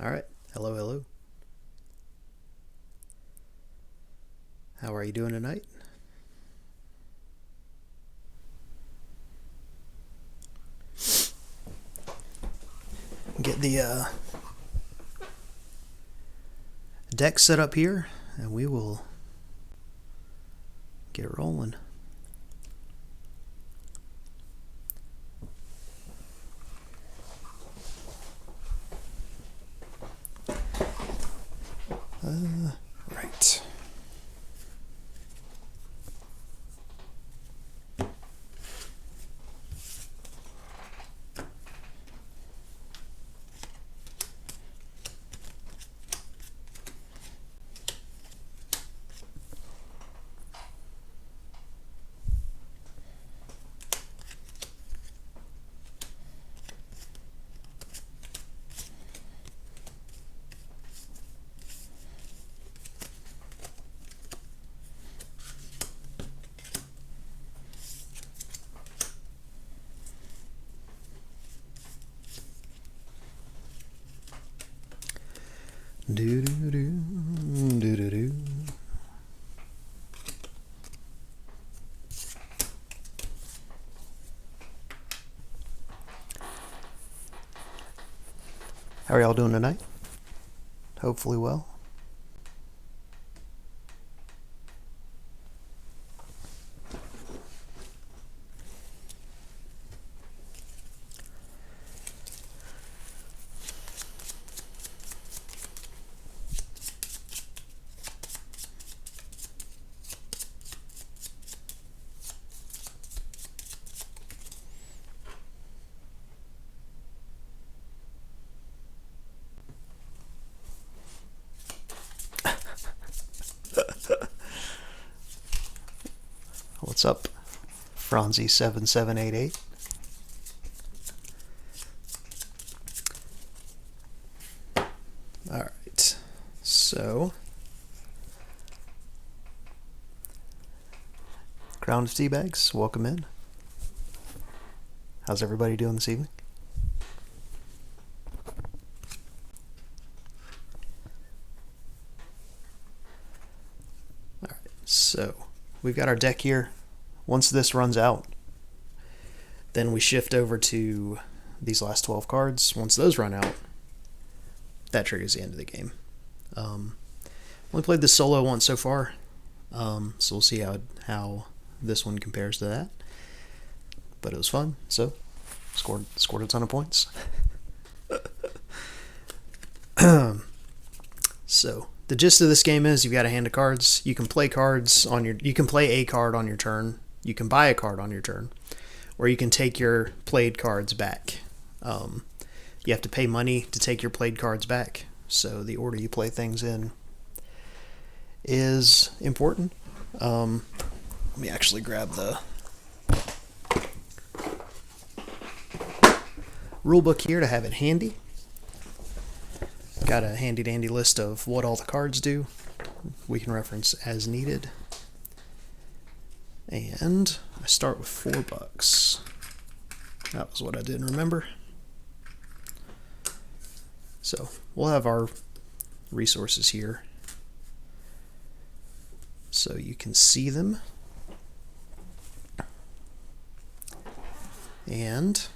All right. Hello, hello. How are you doing tonight? Get the deck set up here, and we will get rolling. Right. Do do do do do do. How are y'all doing tonight? Hopefully well. What's up, Franzi7788? All right. So, Crown of Teabags, welcome in. How's everybody doing this evening? All right. So, we've got our deck here. Once this runs out, then we shift over to these last 12 cards. Once those run out, that triggers the end of the game. Only played this solo once so far, so we'll see how this one compares to that. But it was fun, so scored a ton of points. So the gist of this game is you've got a hand of cards. You can play cards on your. You can play a card on your turn. You can buy a card on your turn, or you can take your played cards back. You have to pay money to take your played cards back. So the order you play things in is important. Let me actually grab the rulebook here to have it handy. Got a handy dandy list of what all the cards do. We can reference as needed. And I start with $4. That was what I didn't remember. So we'll have our resources here so you can see them. And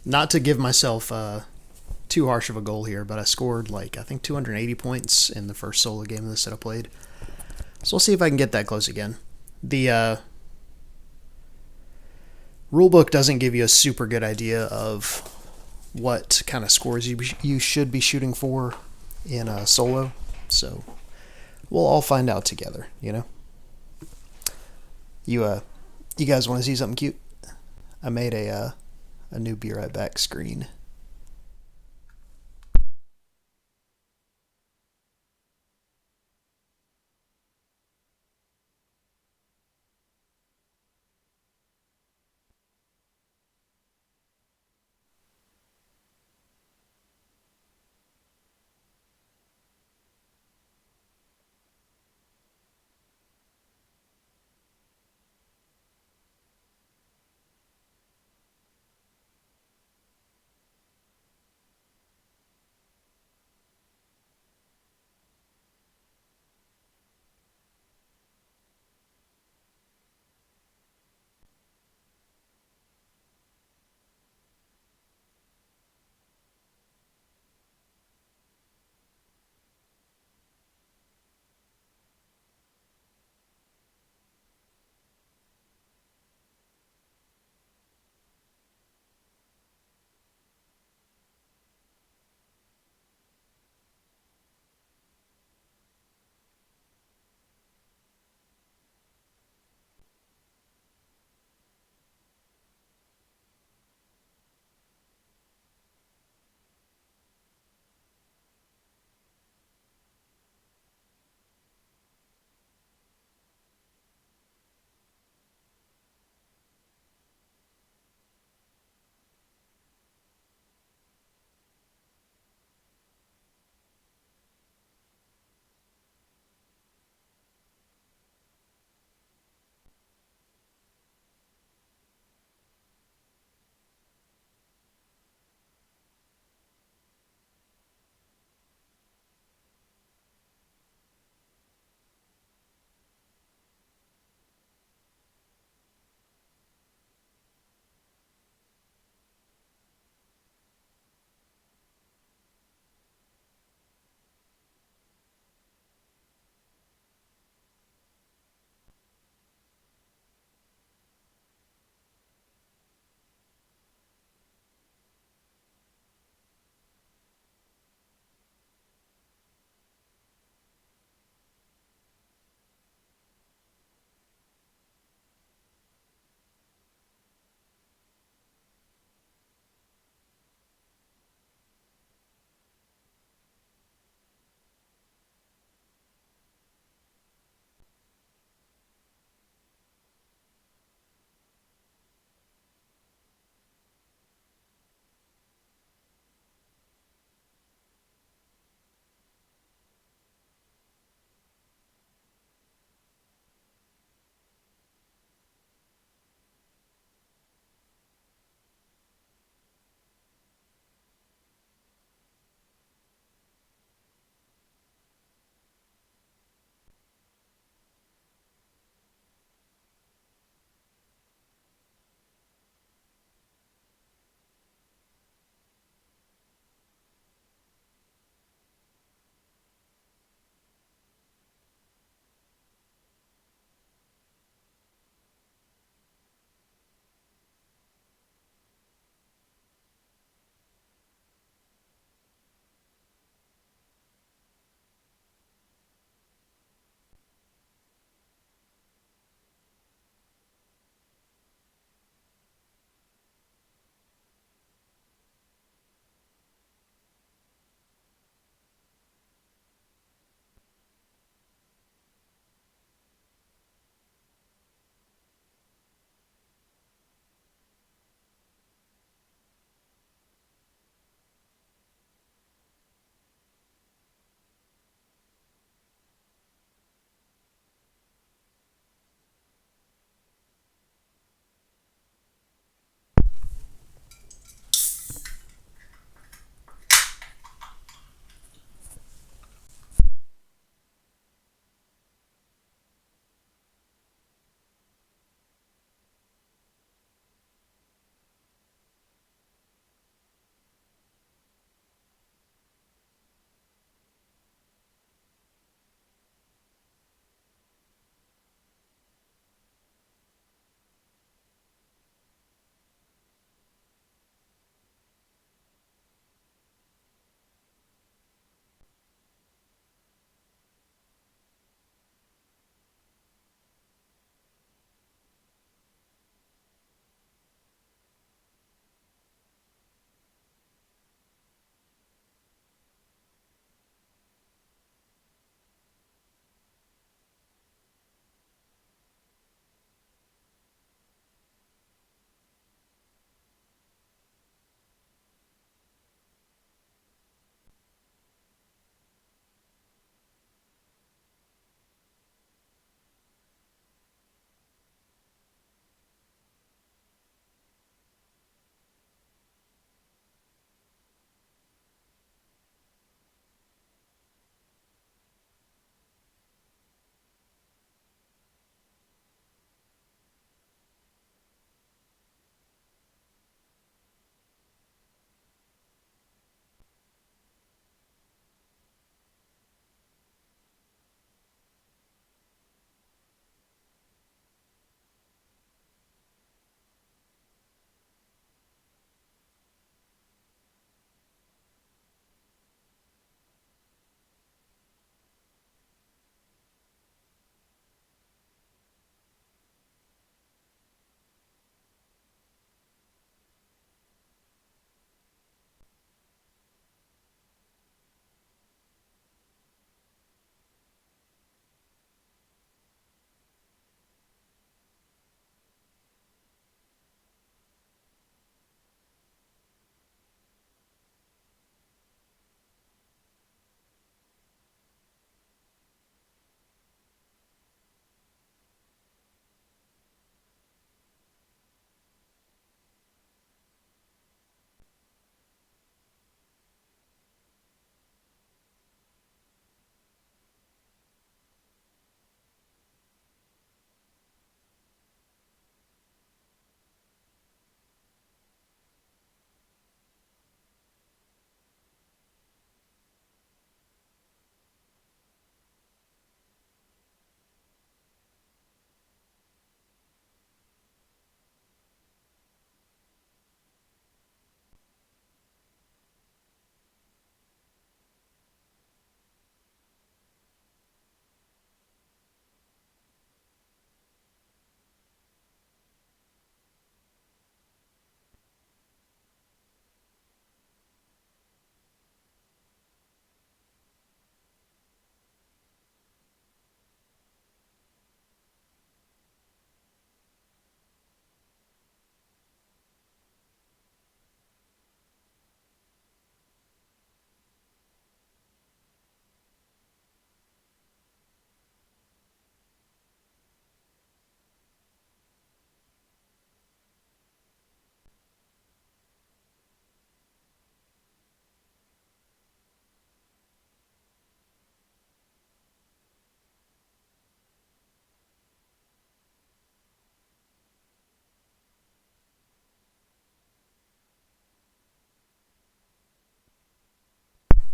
not to give myself too harsh of a goal here, but I scored I think 280 points in the first solo game of this that I played. So we'll see if I can get that close again. The rulebook doesn't give you a super good idea of what kind of scores you should be shooting for in a solo. So we'll all find out together, you know? You guys want to see something cute? I made a new Be Right Back screen.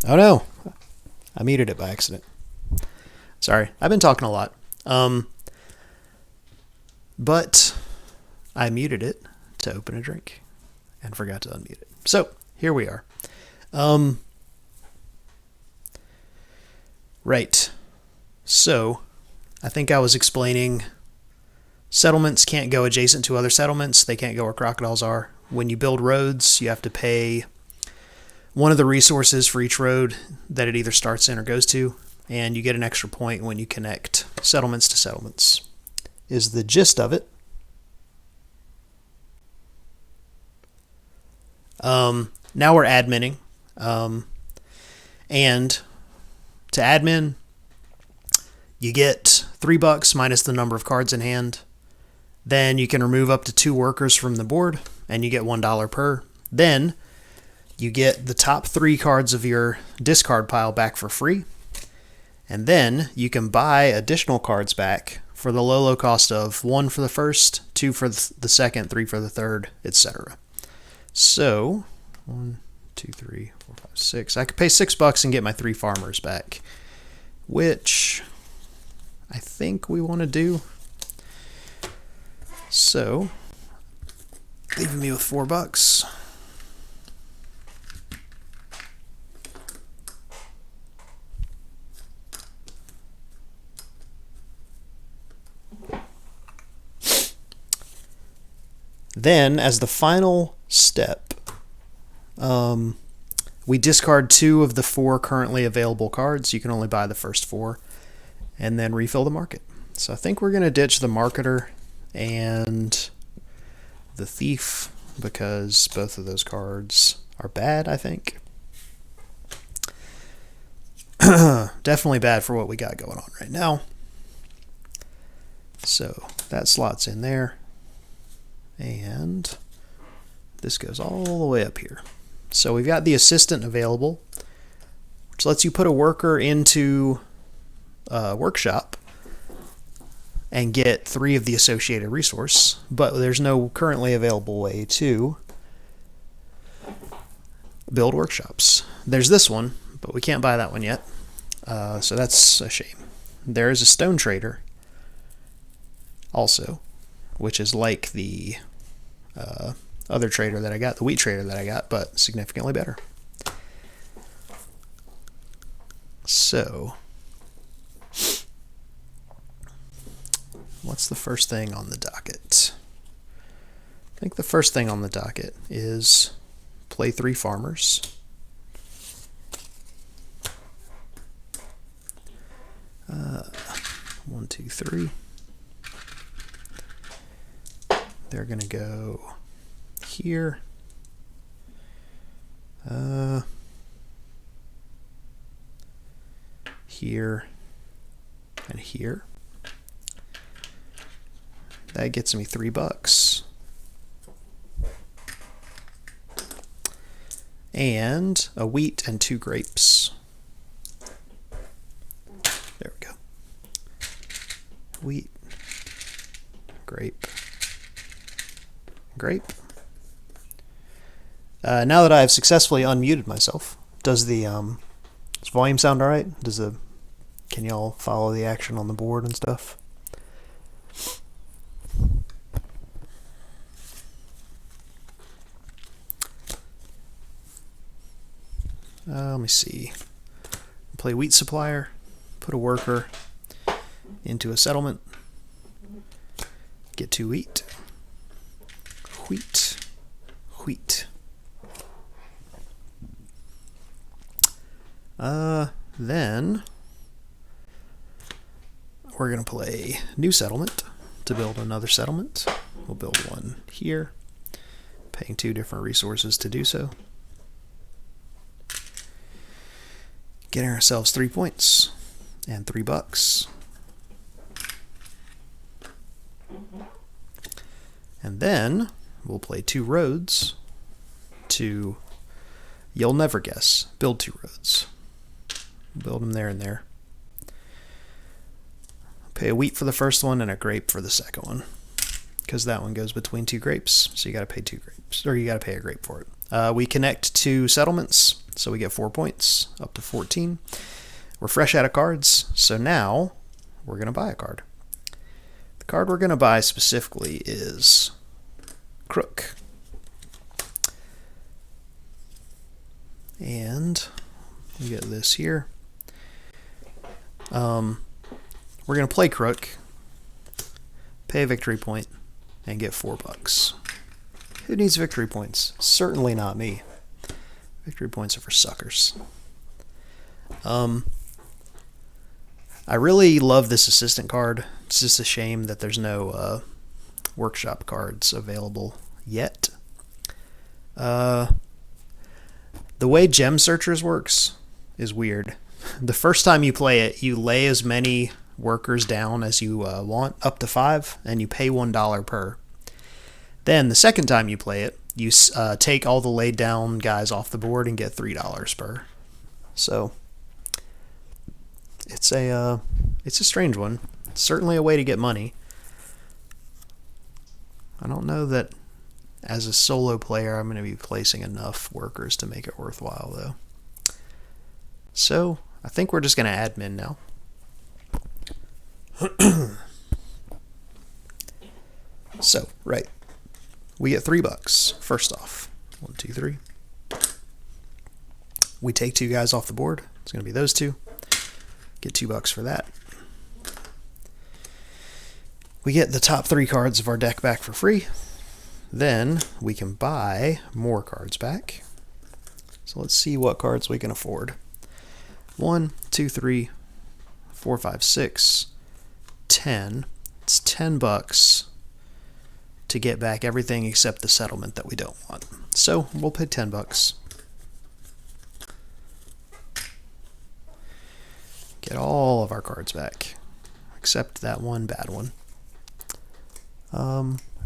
Oh no, I muted it by accident. Sorry, I've been talking a lot. But I muted it to open a drink and forgot to unmute it. So here we are. Right. So I think I was explaining settlements can't go adjacent to other settlements. They can't go where crocodiles are. When you build roads, you have to pay one of the resources for each road that it either starts in or goes to, and you get an extra point when you connect settlements to settlements, is the gist of it. Now we're adminning, and to admin, you get $3 minus the number of cards in hand. Then you can remove up to 2 workers from the board, and you get $1 per. Then you get the top 3 cards of your discard pile back for free. And then you can buy additional cards back for the low cost of 1 for the first, 2 for the second, 3 for the third, etc. So 1, 2, 3, 4, 5, 6. I could pay $6 and get my 3 farmers back, which I think we want to do. So leaving me with $4. Then, as the final step, we discard 2 of the 4 currently available cards. You can only buy the first 4, and then refill the market. So I think we're going to ditch the marketer and the thief because both of those cards are bad, I think. Definitely bad for what we got going on right now. So that slots in there. And this goes all the way up here. So we've got the assistant available, which lets you put a worker into a workshop and get 3 of the associated resource, but there's no currently available way to build workshops. There's this one, but we can't buy that one yet, so that's a shame. There is a stone trader also, which is like the other trader that I got, the wheat trader that I got, but significantly better. So, what's the first thing on the docket? I think the first thing on the docket is play 3 farmers. One, two, three. They're going to go here, here, and here. That gets me $3. And a wheat and 2 grapes. There we go. Wheat, grape, grape. Now that I have successfully unmuted myself, does volume sound alright? Can y'all follow the action on the board and stuff? Let me see. Play wheat supplier, put a worker into a settlement, get 2 wheat, wheat, wheat. Then we're going to play new settlement to build another settlement. We'll build one here, paying 2 different resources to do so. Getting ourselves 3 points and $3. And then we'll play 2 roads to, you'll never guess, build 2 roads. Build them there and there. Pay a wheat for the first one and a grape for the second one, because that one goes between 2 grapes, so you got to pay 2 grapes, or you got to pay a grape for it. We connect 2 settlements. So we get 4 points, up to 14. We're fresh out of cards, so now we're going to buy a card. The card we're going to buy specifically is Crook. And we get this here. We're going to play Crook, pay a victory point, and get $4. Who needs victory points? Certainly not me. Victory points are for suckers. I really love this assistant card. It's just a shame that there's no workshop cards available yet. The way Gem Searchers works is weird. The first time you play it, you lay as many workers down as you want, up to 5, and you pay $1 per. Then the second time you play it, you take all the laid down guys off the board and get $3 per. So it's a strange one. It's certainly a way to get money. I don't know that as a solo player I'm going to be placing enough workers to make it worthwhile though. So I think we're just going to admin now. So, right. We get $3 first off. 1, 2, 3. We take 2 guys off the board. It's going to be those 2. Get $2 for that. We get the top 3 cards of our deck back for free. Then we can buy more cards back. So let's see what cards we can afford. 1, 2, 3, 4, 5, 6, 10. It's $10 to get back everything except the settlement that we don't want. So we'll pay $10. Get all of our cards back except that one bad one.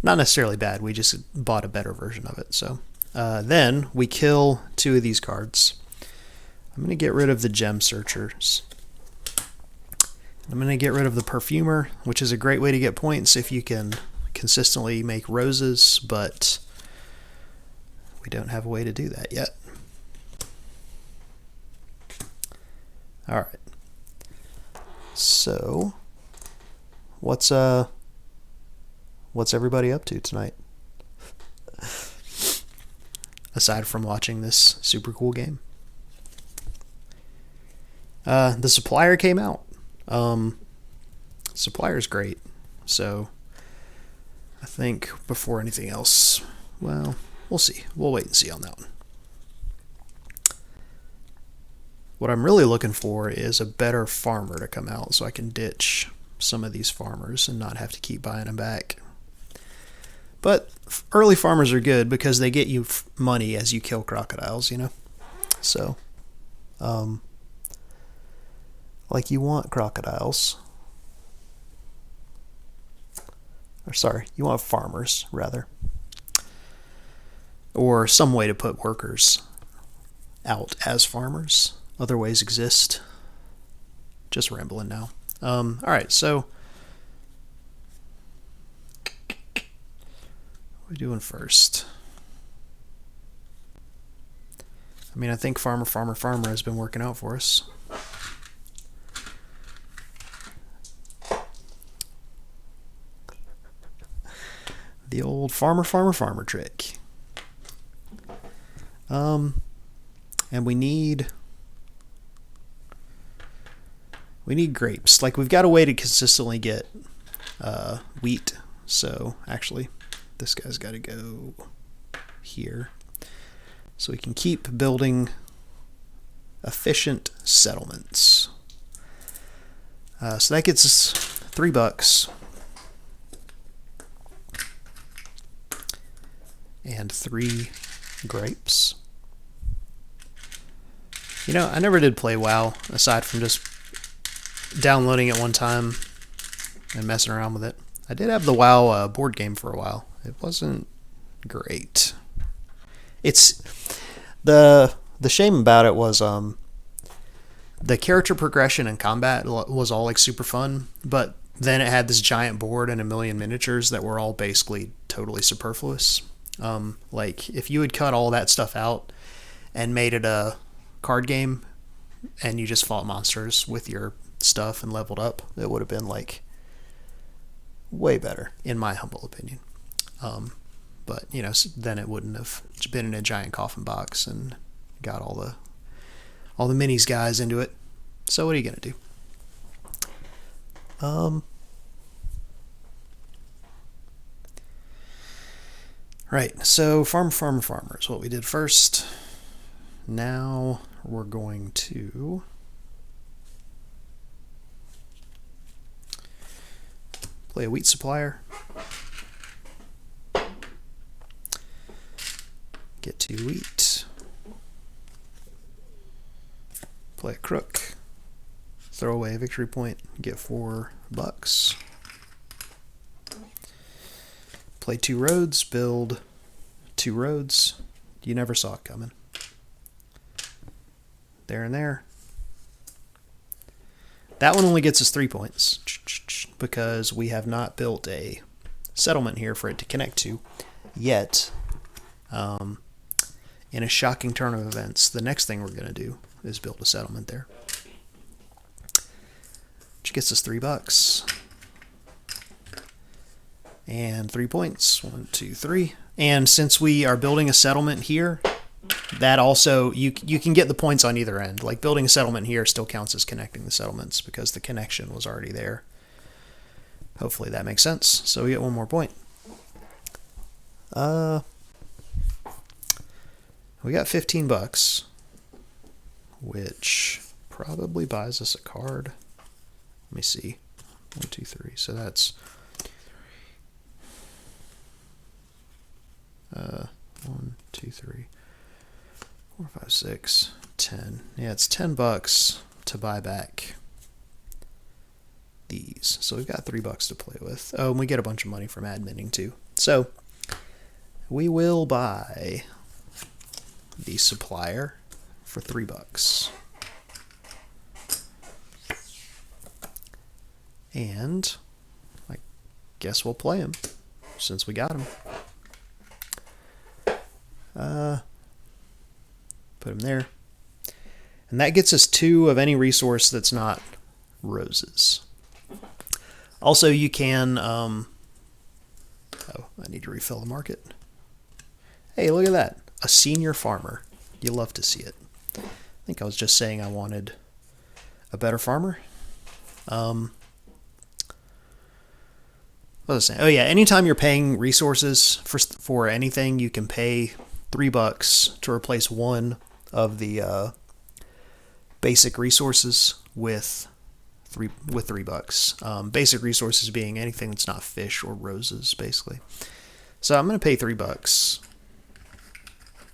Not necessarily bad, we just bought a better version of it. So then we kill 2 of these cards. I'm going to get rid of the Gem Searchers. I'm going to get rid of the Perfumer, which is a great way to get points if you can consistently make roses, but we don't have a way to do that yet. All right. So, what's everybody up to tonight? Aside from watching this super cool game. The Supplier came out. Supplier's great. So I think before anything else, well, we'll see. We'll wait and see on that one. What I'm really looking for is a better farmer to come out so I can ditch some of these farmers and not have to keep buying them back. But early farmers are good because they get you money as you kill crocodiles, you know? So, like you want crocodiles. Or sorry, you want farmers, rather. Or some way to put workers out as farmers. Other ways exist. Just rambling now. Alright, so what are we doing first? I mean, I think farmer has been working out for us. The old farmer trick. And we need grapes. Like, we've got a way to consistently get wheat. So actually, this guy's got to go here. So we can keep building efficient settlements. So that gets us $3. And 3 grapes. You know, I never did play WoW, aside from just downloading it one time and messing around with it. I did have the WoW board game for a while. It wasn't great. It's the shame about it was the character progression and combat was all like super fun, but then it had this giant board and a million miniatures that were all basically totally superfluous. Like if you had cut all that stuff out and made it a card game and you just fought monsters with your stuff and leveled up, it would have been like way better, in my humble opinion. But you know, then it wouldn't have been in a giant coffin box and got all the minis guys into it. So what are you gonna do? Right, so farmers, what we did first. Now we're going to play a wheat supplier. Get 2 wheat. Play a crook. Throw away a victory point. Get $4. Play 2 roads. Build 2 roads. You never saw it coming. There and there. That one only gets us 3 points because we have not built a settlement here for it to connect to yet. In a shocking turn of events, the next thing we're going to do is build a settlement there, which gets us $3 and 3 points. 1, 2, 3. And since we are building a settlement here, that also you can get the points on either end. Like building a settlement here still counts as connecting the settlements because the connection was already there. Hopefully that makes sense. So we get 1 more point. We got $15, which probably buys us a card. Let me see. 1, 2, 3. So that's 1, 2, 3, 4, 5, 6, 10. Yeah, it's $10 to buy back these. So we've got $3 to play with. Oh, and we get a bunch of money from adminning too. So we will buy the supplier for $3. And I guess we'll play him since we got him. Put him there. And that gets us 2 of any resource that's not roses. Also, you can... oh, I need to refill the market. Hey, look at that. A senior farmer. You love to see it. I think I was just saying I wanted a better farmer. What was I saying? Oh yeah, anytime you're paying resources for anything, you can pay $3 to replace 1 of the basic resources with $3. Basic resources being anything that's not fish or roses, basically. So I'm going to pay $3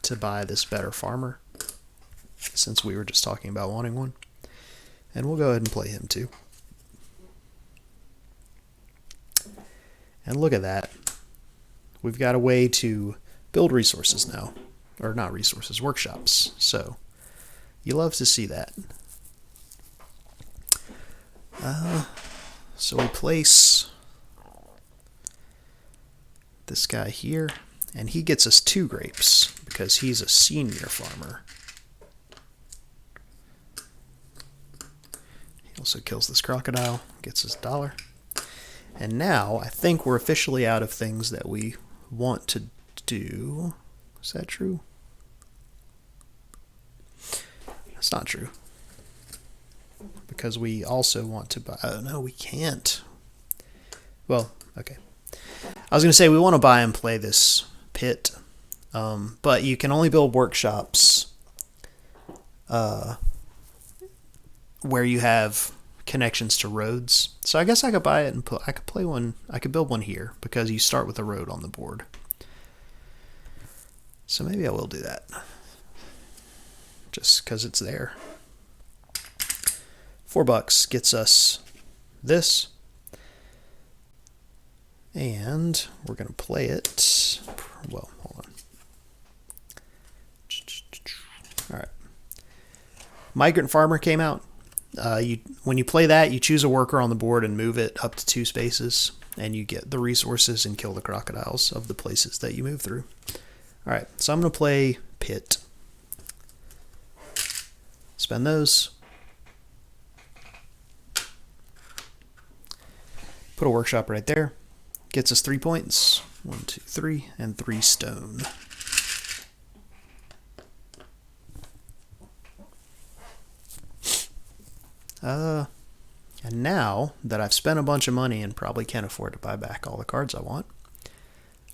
to buy this better farmer, since we were just talking about wanting one. And we'll go ahead and play him too. And look at that. We've got a way to build resources now. Or not resources, workshops. So you love to see that. So we place this guy here, and he gets us 2 grapes because he's a senior farmer. He also kills this crocodile, gets us $1. And now I think we're officially out of things that we want to do. Is that true? That's not true. Because we also want to buy... Oh, no, we can't. Well, okay. I was going to say we want to buy and play this pit. But you can only build workshops where you have connections to roads. So I guess I could buy it and I could play one. I could build one here because you start with a road on the board. So maybe I will do that. Just because it's there. $4 gets us this. And we're going to play it. Well, hold on. All right. Migrant Farmer came out. When you play that, you choose a worker on the board and move it up to 2 spaces. And you get the resources and kill the crocodiles of the places that you move through. All right, so I'm going to play Pit. Spend those. Put a workshop right there. Gets us 3 points. 1, 2, 3, and 3 stone. And now that I've spent a bunch of money and probably can't afford to buy back all the cards I want,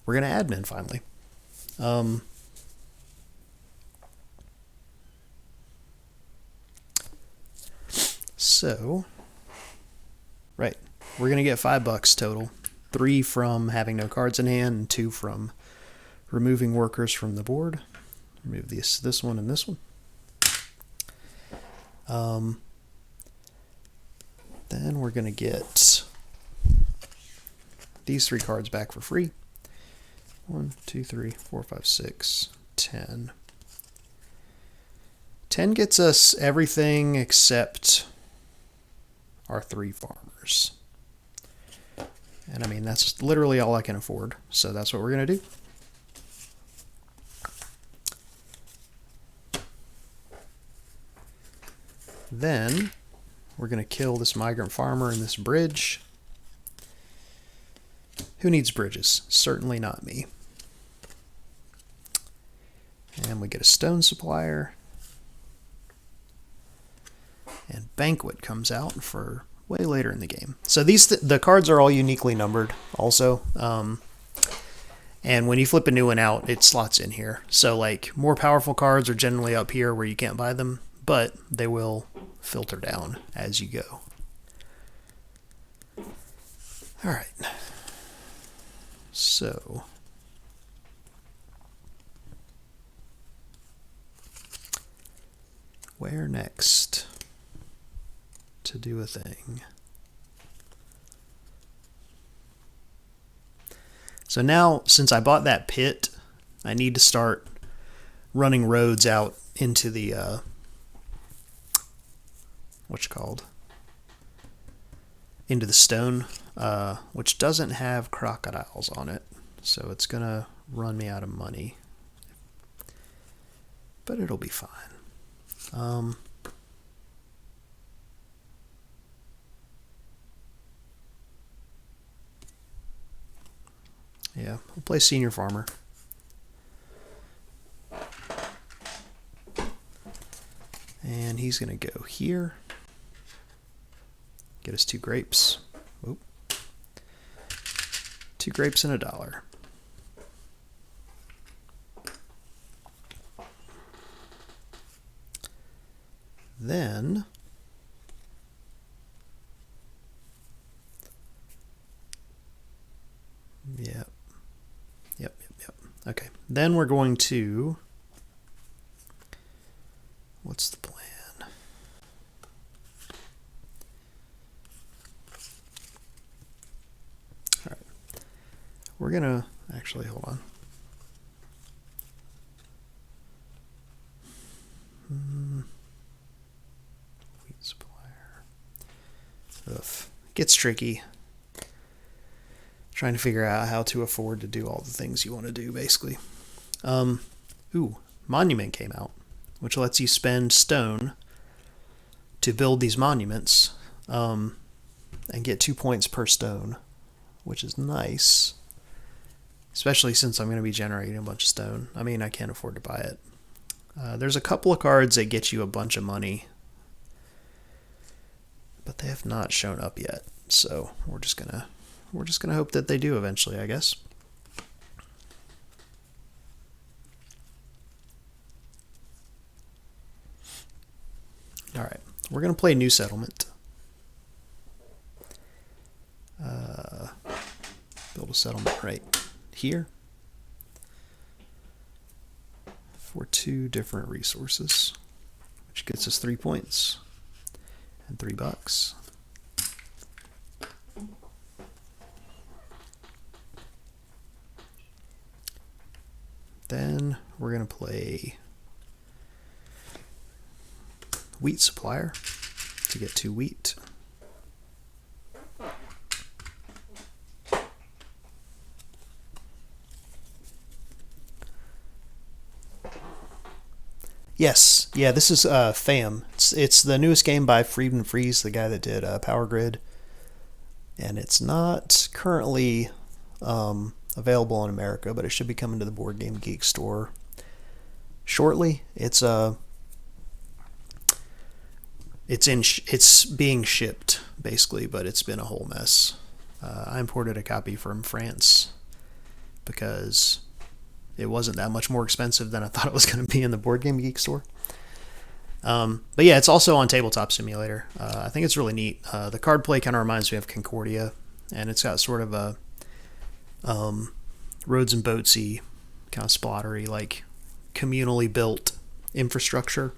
we're going to admin finally. So, right, we're going to get $5 total. 3 from having no cards in hand, and 2 from removing workers from the board. Remove this one and this one. Then we're going to get these 3 cards back for free. 1, 2, 3, 4, 5, 6, 10. 10 gets us everything except our 3 farmers. And I mean, that's literally all I can afford. So that's what we're going to do. Then we're going to kill this migrant farmer and this bridge. Who needs bridges? Certainly not me. And we get a stone supplier. And Banquet comes out for way later in the game. So the cards are all uniquely numbered also. And when you flip a new one out, it slots in here. So like more powerful cards are generally up here where you can't buy them, but they will filter down as you go. All right. So where next to do a thing? So now, since I bought that pit, I need to start running roads out into the into the stone, which doesn't have crocodiles on it, so it's gonna run me out of money, but it'll be fine. Yeah, we'll play Senior Farmer. And he's going to go here. Get us 2 grapes. Oop. 2 grapes and $1. Then Yep. Okay. Then we're going to... What's the plan? All right. We're going to... Actually, hold on. Wheat supplier. Ugh. Gets tricky. Trying to figure out how to afford to do all the things you want to do, basically. Monument came out, which lets you spend stone to build these monuments, and get 2 points per stone, which is nice, especially since I'm going to be generating a bunch of stone. I mean, I can't afford to buy it. There's a couple of cards that get you a bunch of money, but they have not shown up yet, so we're just gonna hope that they do eventually, I guess. All right, we're going to play New Settlement. Build a settlement right here for 2 different resources, which gets us 3 points and $3. Then we're going to play Wheat Supplier to get 2 wheat. Yes, yeah, this is Faiyum. It's the newest game by Friedman Friese, the guy that did Power Grid, and it's not currently available in America, but it should be coming to the Board Game Geek store shortly. It's being shipped basically, but it's been a whole mess. I imported a copy from France because it wasn't that much more expensive than I thought it was going to be in the Board Game Geek store. But yeah, it's also on Tabletop Simulator. I think it's really neat. The card play kind of reminds me of Concordia, and it's got sort of a roads and boatsy, kind of splattery, like communally built infrastructure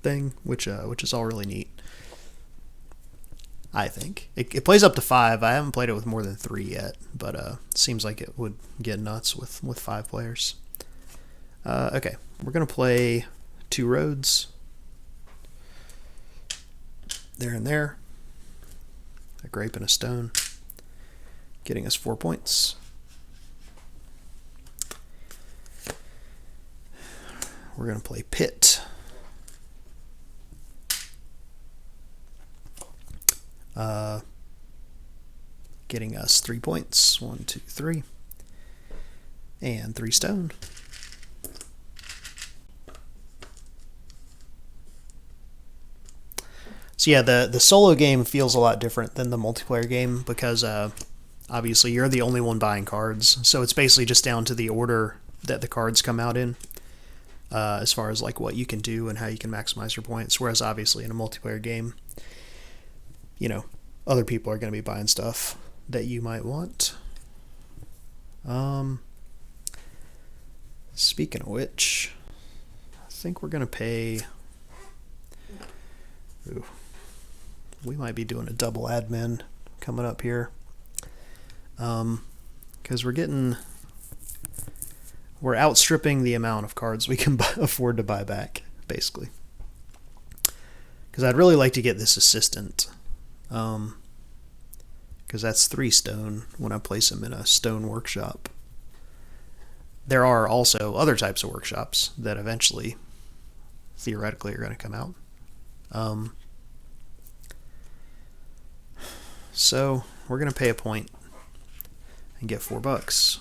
thing, which is all really neat. I think it plays up to 5. I haven't played it with more than 3 yet, but it seems like it would get nuts with 5 players. Okay, we're gonna play 2 roads. There and there. A grape and a stone, getting us 4 points. We're gonna play pit. Getting us 3 points. 1, 2, 3. And 3 stone. So yeah, the solo game feels a lot different than the multiplayer game because obviously you're the only one buying cards. So it's basically just down to the order that the cards come out in as far as like what you can do and how you can maximize your points. Whereas obviously in a multiplayer game, you know, other people are going to be buying stuff that you might want. Speaking of which, I think we're going to pay... Ooh, we might be doing a double admin coming up here. Because we're outstripping the amount of cards we can afford to buy back, basically. Because I'd really like to get this assistant. Because that's 3 stone when I place them in a stone workshop. There are also other types of workshops that eventually, theoretically, are going to come out. So we're going to pay a point and get $4.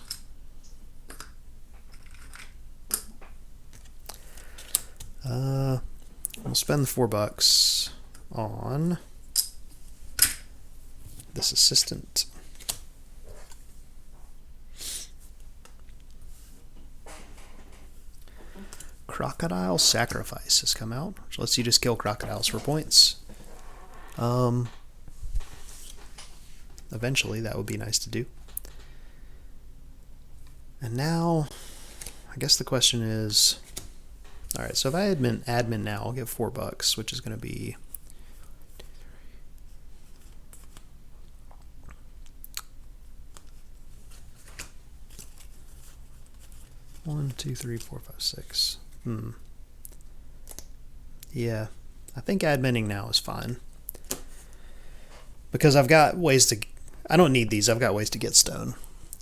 We'll spend the $4 on this assistant. Crocodile Sacrifice has come out, which lets you just kill crocodiles for points. Eventually, that would be nice to do. And now, I guess the question is, all right, so if I admin now, I'll get $4, which is going to be 1, 2, 3, 4, 5, 6. Yeah, I think adminning now is fine. Because I've got ways to... I don't need these. I've got ways to get stone.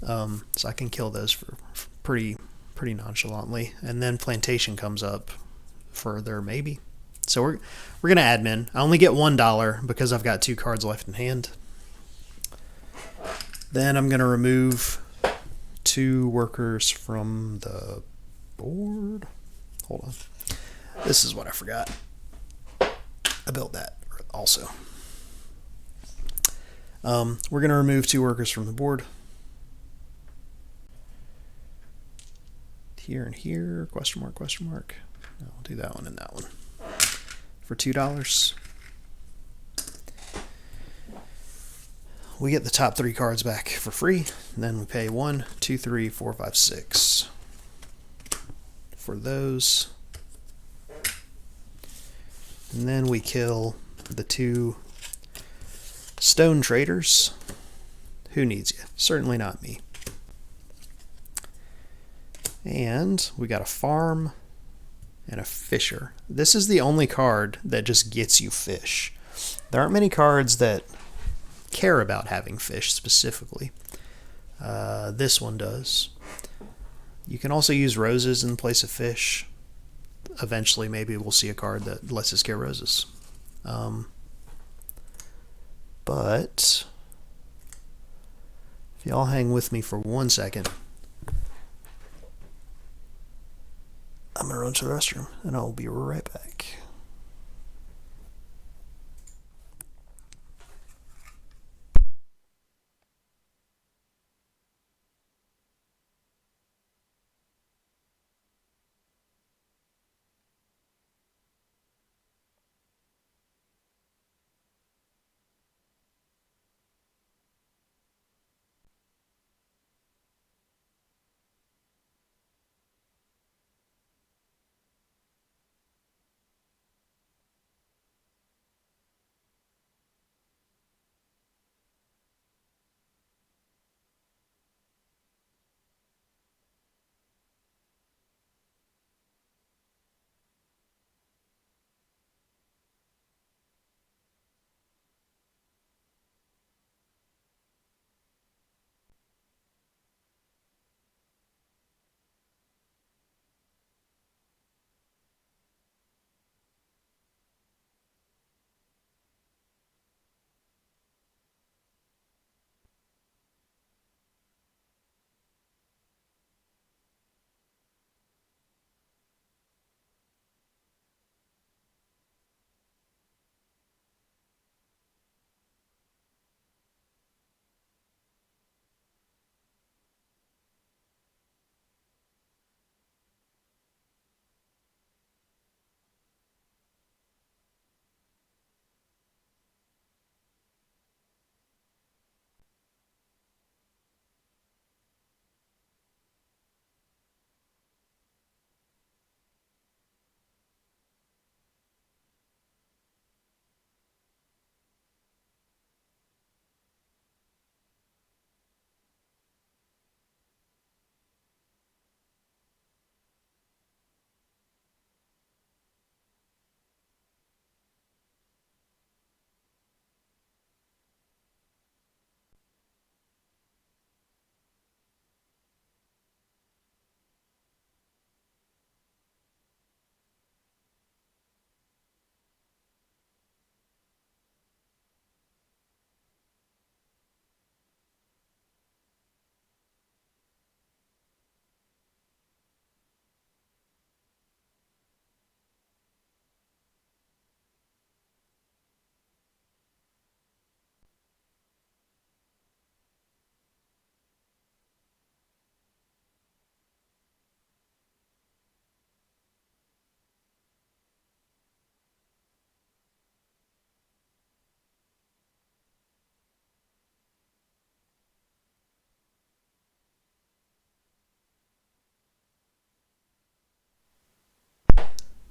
So I can kill those for pretty nonchalantly. And then plantation comes up further, maybe. So we're going to admin. I only get $1 because I've got 2 cards left in hand. Then I'm going to remove 2 workers from the board. Hold on. This is what I forgot. I built that also. We're going to remove 2 workers from the board. Here and here, question mark, question mark. I'll do that one and that one for $2. We get the top 3 cards back for free. And then we pay 1, 2, 3, 4, 5, 6 for those. And then we kill the 2 stone traders. Who needs you? Certainly not me. And we got a farm and a fisher. This is the only card that just gets you fish. There aren't many cards that care about having fish specifically. This one does. You can also use roses in place of fish. eventually maybe we'll see a card that lets us get roses. But if y'all hang with me for 1 second, I'm going to run to the restroom, and I'll be right back.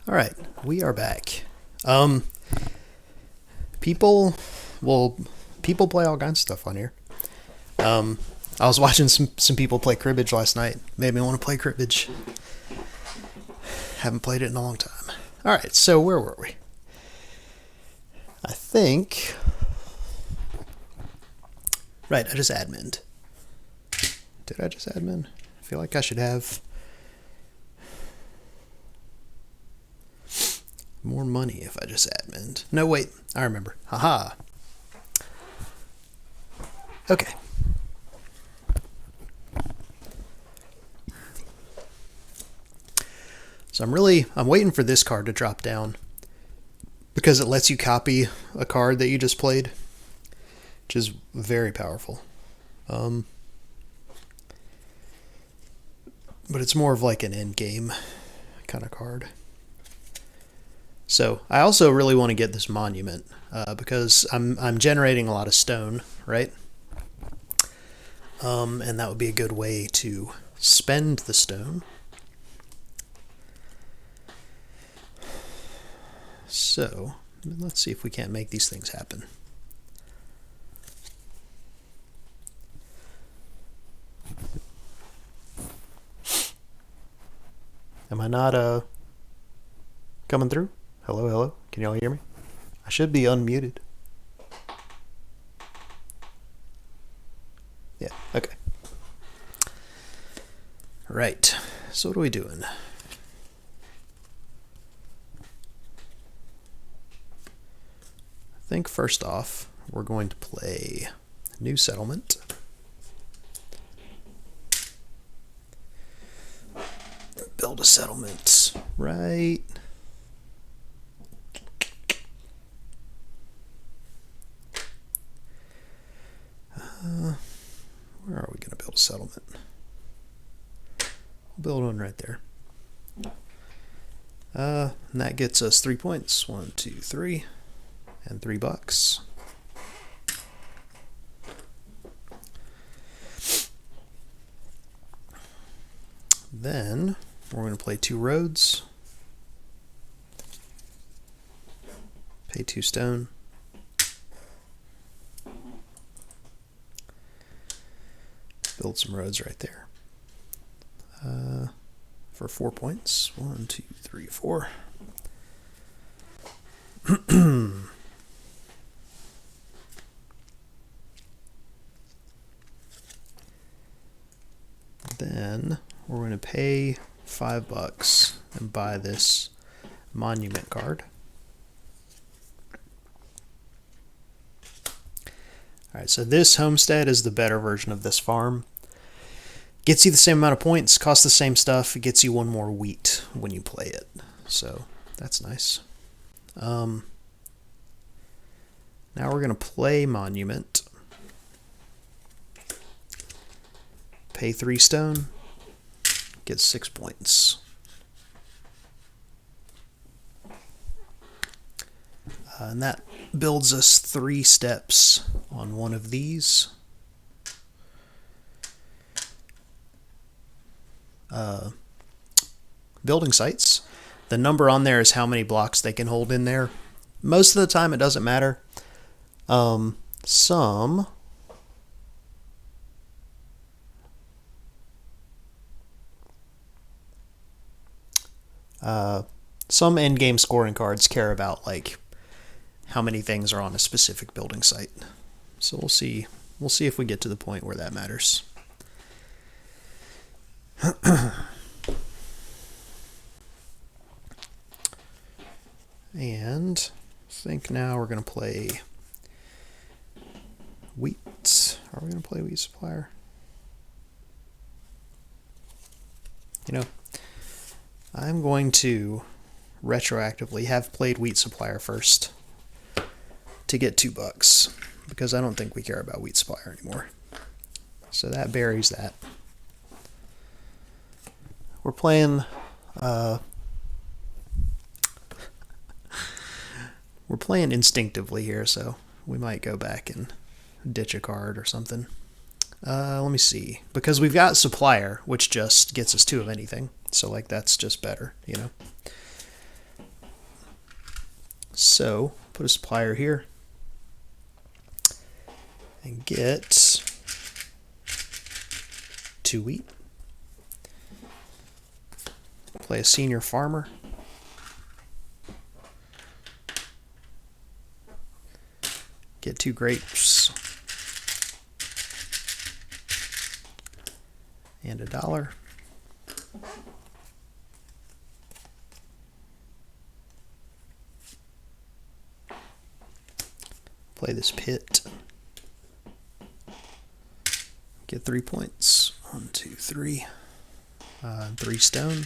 All right, we are back. People, well, people play all kinds of stuff on here. I was watching some people play cribbage last night. Made me want to play cribbage. Haven't played it in a long time. All right, so where were we? I think. Right, I just adminned. Did I just admin? I feel like I should have more money if I just adminned. No, wait, I remember. Haha. Okay. So I'm waiting for this card to drop down because it lets you copy a card that you just played, which is very powerful. But it's more of like an end game kind of card. So I also really want to get this monument because I'm generating a lot of stone, right? And that would be a good way to spend the stone. So let's see if we can't make these things happen. Am I not coming through? Hello, hello. Can y'all hear me? I should be unmuted. Yeah, okay. Right. So what are we doing? think first off, we're going to play New Settlement. Build a settlement right. Where are we going to build a settlement? We'll build one right there. And that gets us 3 points. 1, 2, 3. And $3. Then we're going to play 2 roads. Pay 2 stone. Build some roads right there. For 4 points. 1, 2, 3, 4. Then we're going to pay $5 and buy this monument card. Alright, so this homestead is the better version of this farm. Gets you the same amount of points, costs the same stuff, it gets you 1 more wheat when you play it. So that's nice. Now we're going to play monument. Pay 3 stone, get 6 points. And that builds us 3 steps on one of these. Building sites. The number on there is how many blocks they can hold in there. Most of the time it doesn't matter. Some end-game scoring cards care about like how many things are on a specific building site. So we'll see if we get to the point where that matters. And I think now we're going to play wheat. Are we going to play wheat supplier? You know, I'm going to retroactively have played wheat supplier first to get $2 because I don't think we care about wheat supplier anymore. So that buries that. We're playing instinctively here, so we might go back and ditch a card or something. Let me see. Because we've got supplier, which just gets us 2 of anything. So like that's just better, you know. So put a supplier here and get 2 wheat. Play a senior farmer. Get 2 grapes. And $1. Play this pit. Get 3 points. 1, 2, 3. 3 stone.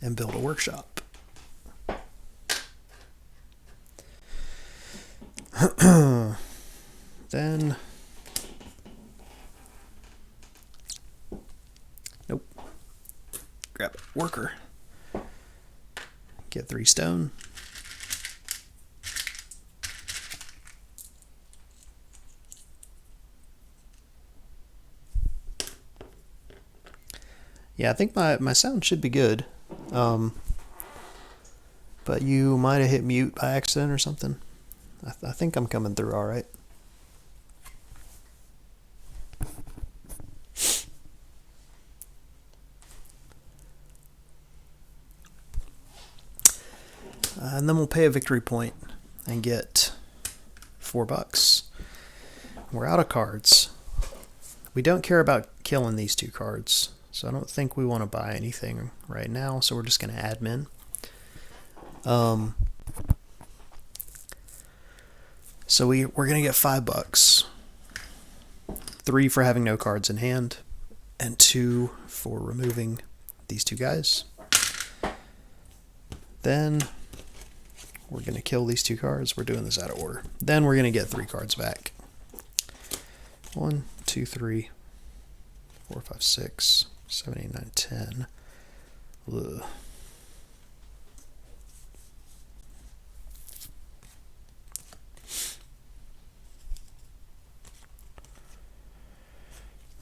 And build a workshop. Then, nope. Grab a worker. Get 3 stone. Yeah, I think my sound should be good. But you might have hit mute by accident or something. I think I'm coming through all right. And then we'll pay a victory point and get $4. We're out of cards. We don't care about killing these 2 cards, so I don't think we want to buy anything right now, so we're just going to admin. So we're going to get $5. 3 for having no cards in hand, and 2 for removing these 2 guys. Then we're going to kill these 2 cards. We're doing this out of order. Then we're going to get 3 cards back. 1, 2, 3, 4, 5, 6, 7, 8, 9, 10. Ugh.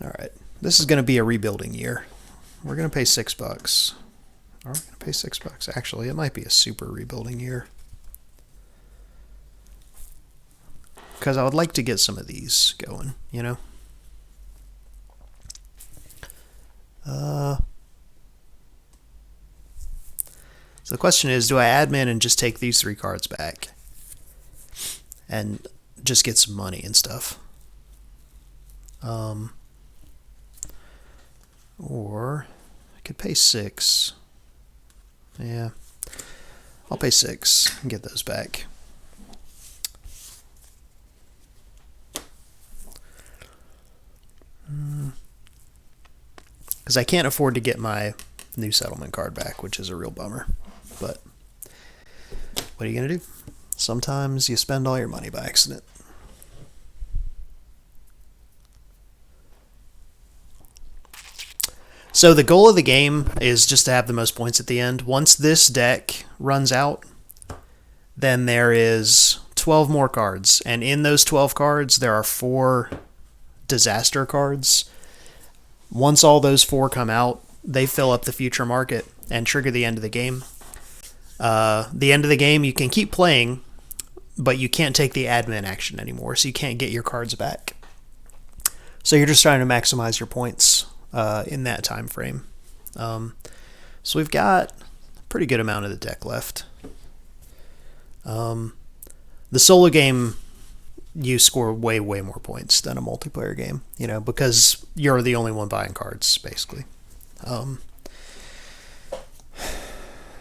Alright, this is going to be a rebuilding year. We're going to pay $6. Are we going to pay $6? Actually, it might be a super rebuilding year. Because I would like to get some of these going, you know? So the question is, do I admin and just take these 3 cards back? And just get some money and stuff? Or I could pay 6. Yeah, I'll pay 6 and get those back. Because I can't afford to get my new settlement card back, which is a real bummer. But what are you going to do? Sometimes you spend all your money by accident. So the goal of the game is just to have the most points at the end. Once this deck runs out, then there is 12 more cards. And in those 12 cards, there are 4 disaster cards. Once all those 4 come out, they fill up the future market and trigger the end of the game. The end of the game, you can keep playing, but you can't take the admin action anymore, so you can't get your cards back. So you're just trying to maximize your points in that time frame. So we've got a pretty good amount of the deck left. The solo game, you score way more points than a multiplayer game, you know, because you're the only one buying cards, basically. All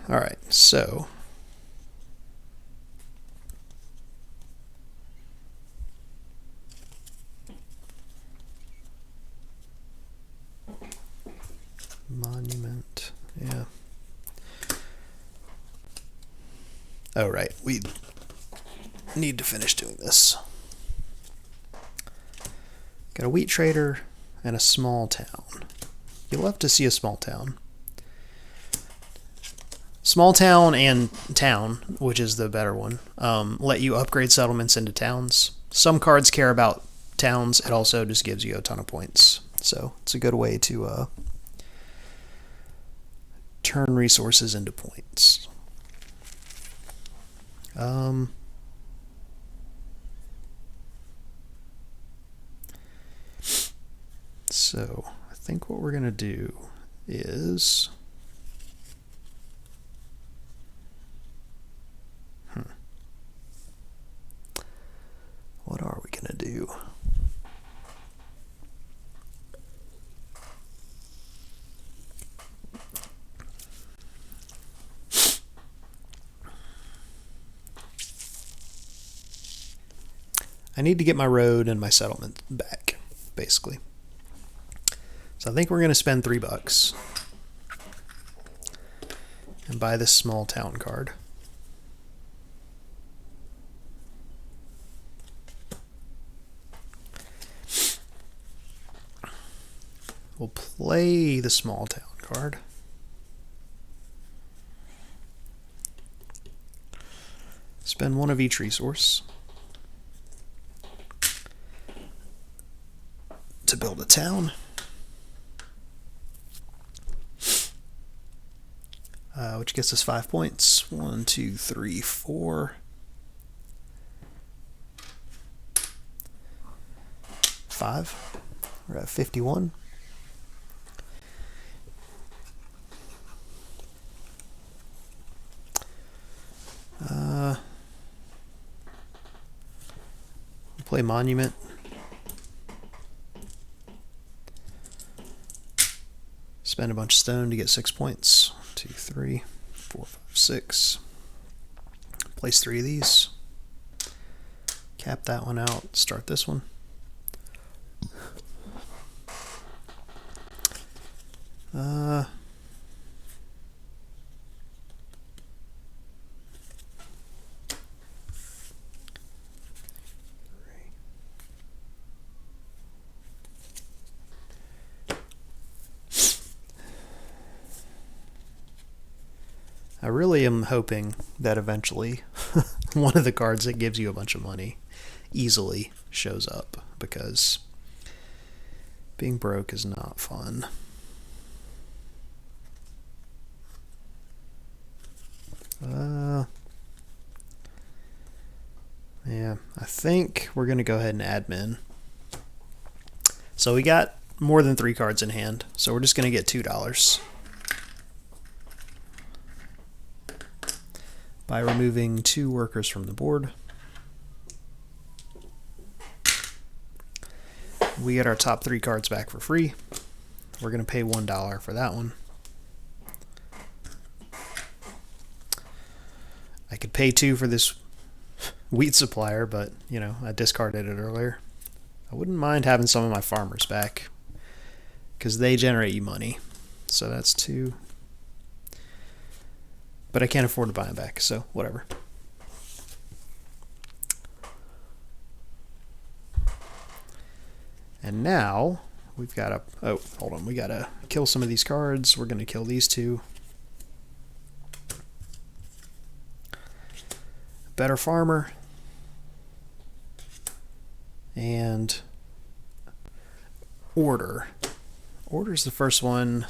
right, so monument, yeah. Oh, right, we need to finish doing this. Got a wheat trader and a small town. You love to see a small town. Small town and town, which is the better one, let you upgrade settlements into towns. Some cards care about towns. It also just gives you a ton of points. So it's a good way to turn resources into points. So I think what we're going to do is... What are we going to do? I need to get my road and my settlement back, basically. So I think we're going to spend $3 and buy this small town card. We'll play the small town card. Spend 1 of each resource to build a town. Which gets us 5 points. 1, 2, 3, 4. 5. We're at 51. Play monument. Spend a bunch of stone to get 6 points. 1, 2, 3, 4, 5, 6. Place 3 of these. Cap that one out. Start this one. I really am hoping that eventually one of the cards that gives you a bunch of money easily shows up, because being broke is not fun. Yeah, I think we're going to go ahead and admin. So we got more than 3 cards in hand, so we're just going to get $2. By removing 2 workers from the board. We get our top 3 cards back for free. We're going to pay $1 for that one. I could pay 2 for this wheat supplier, but, you know, I discarded it earlier. I wouldn't mind having some of my farmers back, because they generate you money. So that's 2. But I can't afford to buy them back, so whatever. And now we've got to... Oh, hold on. We got to kill some of these cards. We're going to kill these 2. Better farmer. And order. Order's the first one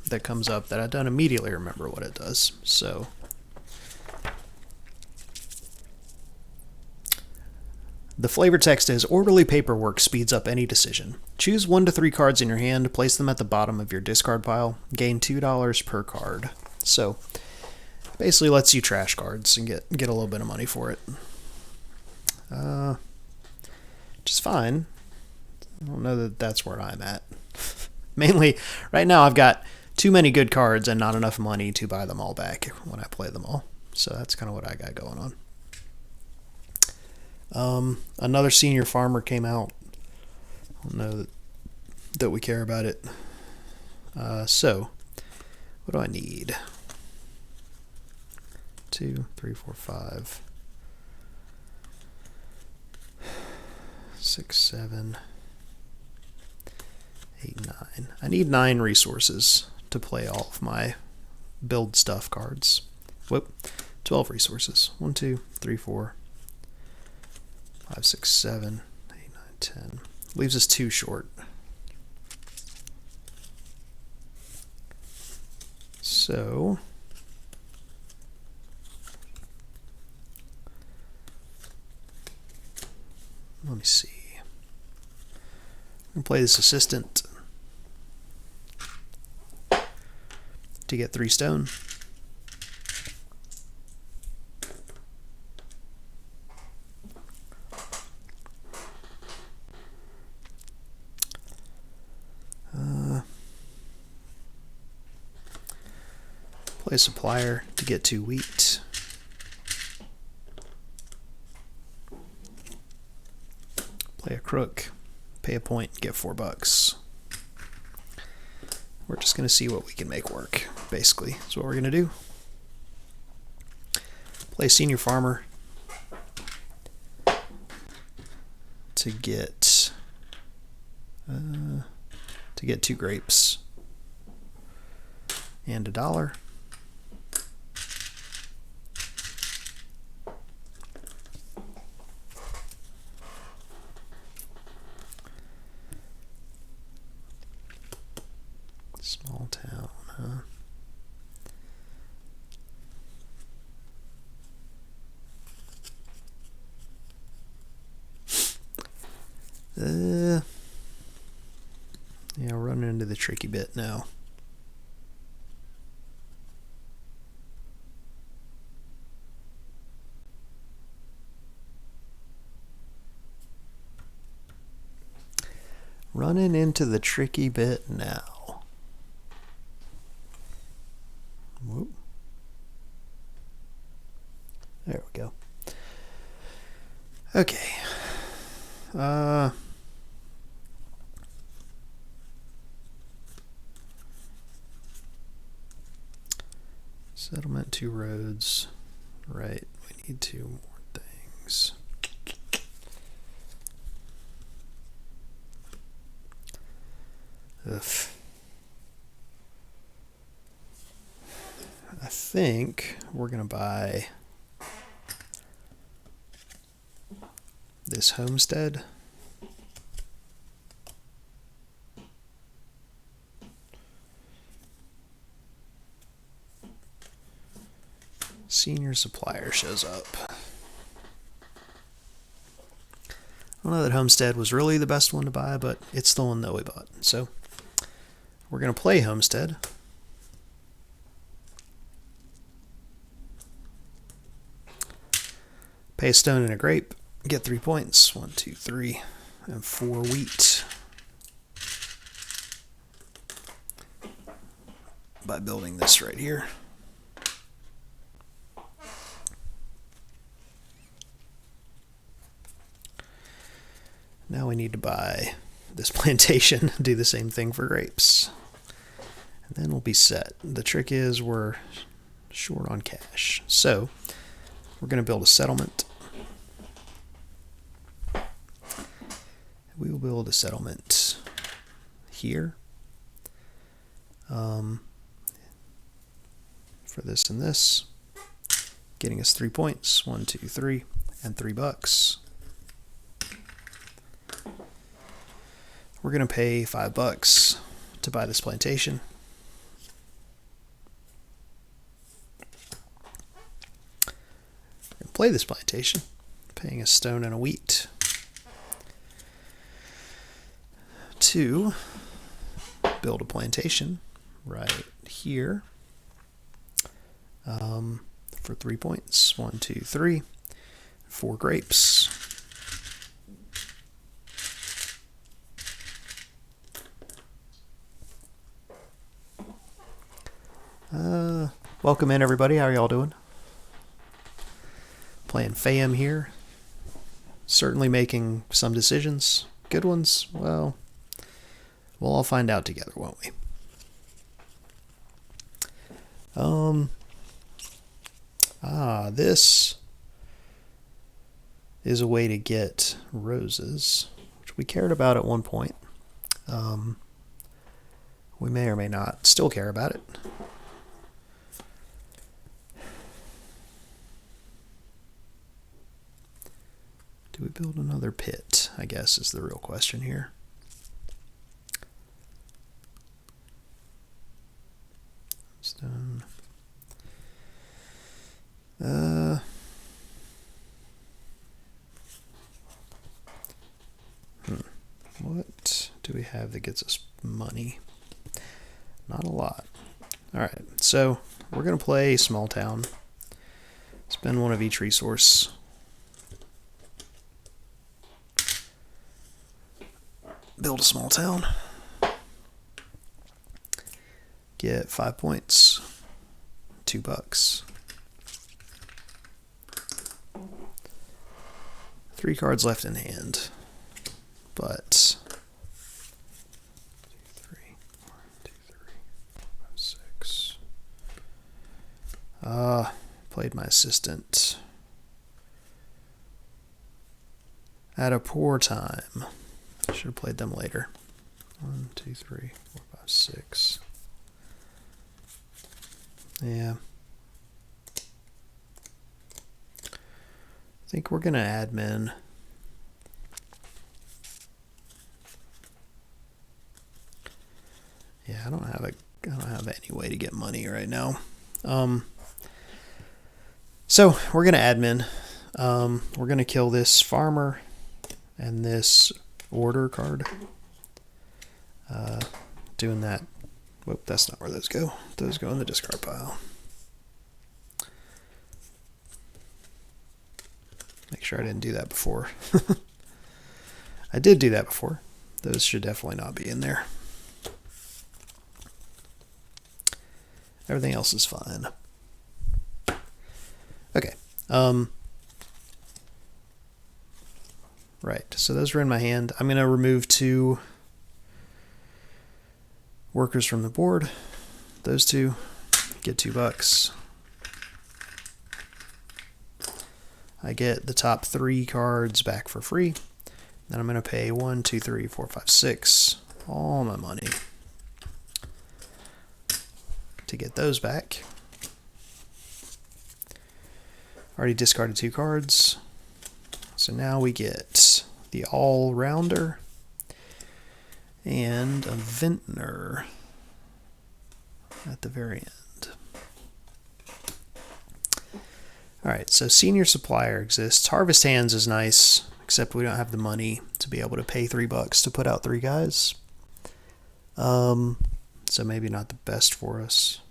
that comes up that I don't immediately remember what it does. So the flavor text is: orderly paperwork speeds up any decision. Choose 1 to 3 cards in your hand, place them at the bottom of your discard pile, gain $2 per card. So basically lets you trash cards and get a little bit of money for it. Which is fine. I don't know that that's where I'm at. Mainly right now I've got too many good cards and not enough money to buy them all back when I play them all. So that's kind of what I got going on. Another senior farmer came out. I don't know that we care about it. So, what do I need? 2, 3, 4, 5, 6, 7, 8, 9. I need 9 resources to play all of my build stuff cards. Whoop. 12 resources. 1, 2, 3, 4, 5, 6, 7, 8, 9, 10. Leaves us 2 short. So let me see. I'm going to play this assistant to get 3 stone. Play a supplier to get 2 wheat. Play a crook, pay a point, get $4. We're just going to see what we can make work, basically. That's what we're going to do. Play senior farmer to get 2 grapes and $1. Small town, huh? Yeah, we're running into the tricky bit now. Running into the tricky bit now. Okay. Settlement, 2 roads. Right, we need 2 more things. Ugh. I think we're going to buy this homestead. Senior supplier shows up. I don't know that homestead was really the best one to buy, but it's the one that we bought. So we're going to play homestead. Pay a stone and a grape. Get 3 points. 1, 2, 3, and 4 wheat. By building this right here. Now we need to buy this plantation, do the same thing for grapes. And then we'll be set. The trick is we're short on cash. So we're going to build a settlement. We will build a settlement here. For this and this. Getting us 3 points. 1, 2, 3, and $3. We're going to pay $5 to buy this plantation. And play this plantation, paying a stone and a wheat. To build a plantation right here for 3 points. 1, 2, 3, 4 grapes. Welcome in, everybody. How are y'all doing? Playing Faiyum here. Certainly making some decisions. Good ones. Well, we'll all find out together, won't we? This is a way to get roses, which we cared about at one point. We may or may not still care about it. Do we build another pit, I guess, is the real question here. Stone. What do we have that gets us money? Not a lot. Alright, so we're going to play small town. Spend 1 of each resource. Build a small town. Get 5 points. $2. 3 cards left in hand. But 2, 3, 1, 2, 3, 4, 5, 6. Played my assistant at a poor time. Should have played them later. 1, 2, 3, 4, 5, 6. Yeah. I think we're gonna admin. Yeah, I don't have any way to get money right now. So we're gonna admin. We're gonna kill this farmer and this order card. Doing that. Whoop, that's not where those go. Those go in the discard pile. Make sure I didn't do that before. I did do that before. Those should definitely not be in there. Everything else is fine. Okay. Right, so those are in my hand. I'm going to remove 2 workers from the board. Those 2 get $2. I get the top 3 cards back for free. Then I'm going to pay 1, 2, 3, 4, 5, 6, all my money to get those back. Already discarded 2 cards. So now we get the All-Rounder and a Vintner at the very end. Alright, so Senior Supplier exists. Harvest Hands is nice, except we don't have the money to be able to pay $3 to put out 3 guys. So maybe not the best for us.